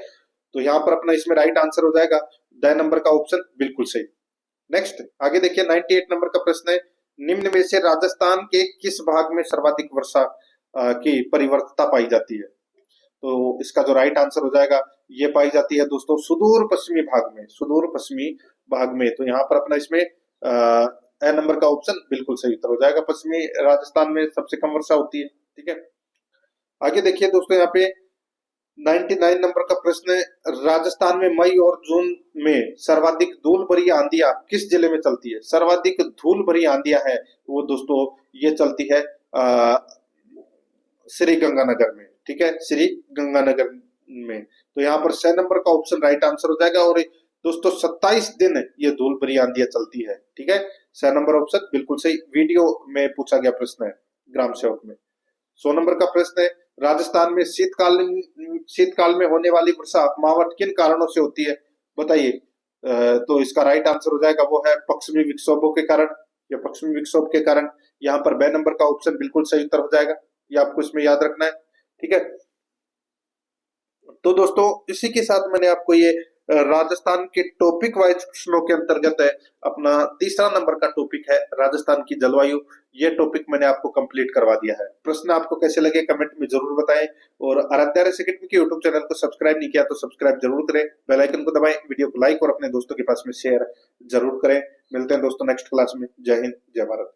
तो यहाँ पर अपना इसमें राइट आंसर हो जाएगा द नंबर का ऑप्शन बिल्कुल सही। नेक्स्ट आगे देखिए, 98 नंबर का प्रश्न है, निम्न में से राजस्थान के किस भाग में सर्वाधिक वर्षा की परिवर्तता पाई जाती है? तो इसका जो राइट आंसर हो जाएगा, ये पाई जाती है दोस्तों सुदूर पश्चिमी भाग में, सुदूर पश्चिमी भाग में। तो यहाँ पर अपना इसमें ए नंबर का ऑप्शन बिल्कुल सही उत्तर हो जाएगा। पश्चिमी राजस्थान में सबसे कम वर्षा होती है, ठीक है। आगे देखिए दोस्तों, यहाँ पे 99 नंबर का प्रश्न है, राजस्थान में मई और जून में सर्वाधिक धूल भरी आंधियां किस जिले में चलती है? सर्वाधिक धूल भरी आंधियां है वो दोस्तों ये चलती है श्री गंगानगर में, ठीक है, श्री गंगानगर में। तो यहाँ पर स नंबर का ऑप्शन राइट आंसर हो जाएगा। और दोस्तों 27 दिन ये धूल भरी आंधियां चलती है, ठीक है। स नंबर ऑप्शन बिल्कुल सही, वीडियो में पूछा गया प्रश्न है ग्राम सेवक में। 100 नंबर का प्रश्न है, राजस्थान में शीतकाल में होने वाली वर्षा मावट किन कारणों से होती है? बताइए। तो इसका राइट आंसर हो जाएगा वो है पश्चिमी विक्षोभों के कारण या पश्चिमी विक्षोभ के कारण। यहाँ पर बे नंबर का ऑप्शन बिल्कुल सही उत्तर हो जाएगा, ये आपको इसमें याद रखना है। ठीक है, तो दोस्तों इसी के साथ मैंने आपको ये राजस्थान के टॉपिक वाइज प्रश्नों के अंतर्गत है अपना तीसरा नंबर का टॉपिक है राजस्थान की जलवायु, ये टॉपिक मैंने आपको कंप्लीट करवा दिया है। प्रश्न आपको कैसे लगे कमेंट में जरूर बताएं, और आराध्या रेस एकेडमी के यूट्यूब चैनल को सब्सक्राइब नहीं किया तो सब्सक्राइब जरूर करें, बेल आइकन को दबाएं, वीडियो को लाइक और अपने दोस्तों के पास में शेयर जरूर करें। मिलते हैं दोस्तों नेक्स्ट क्लास में। जय हिंद, जय भारत।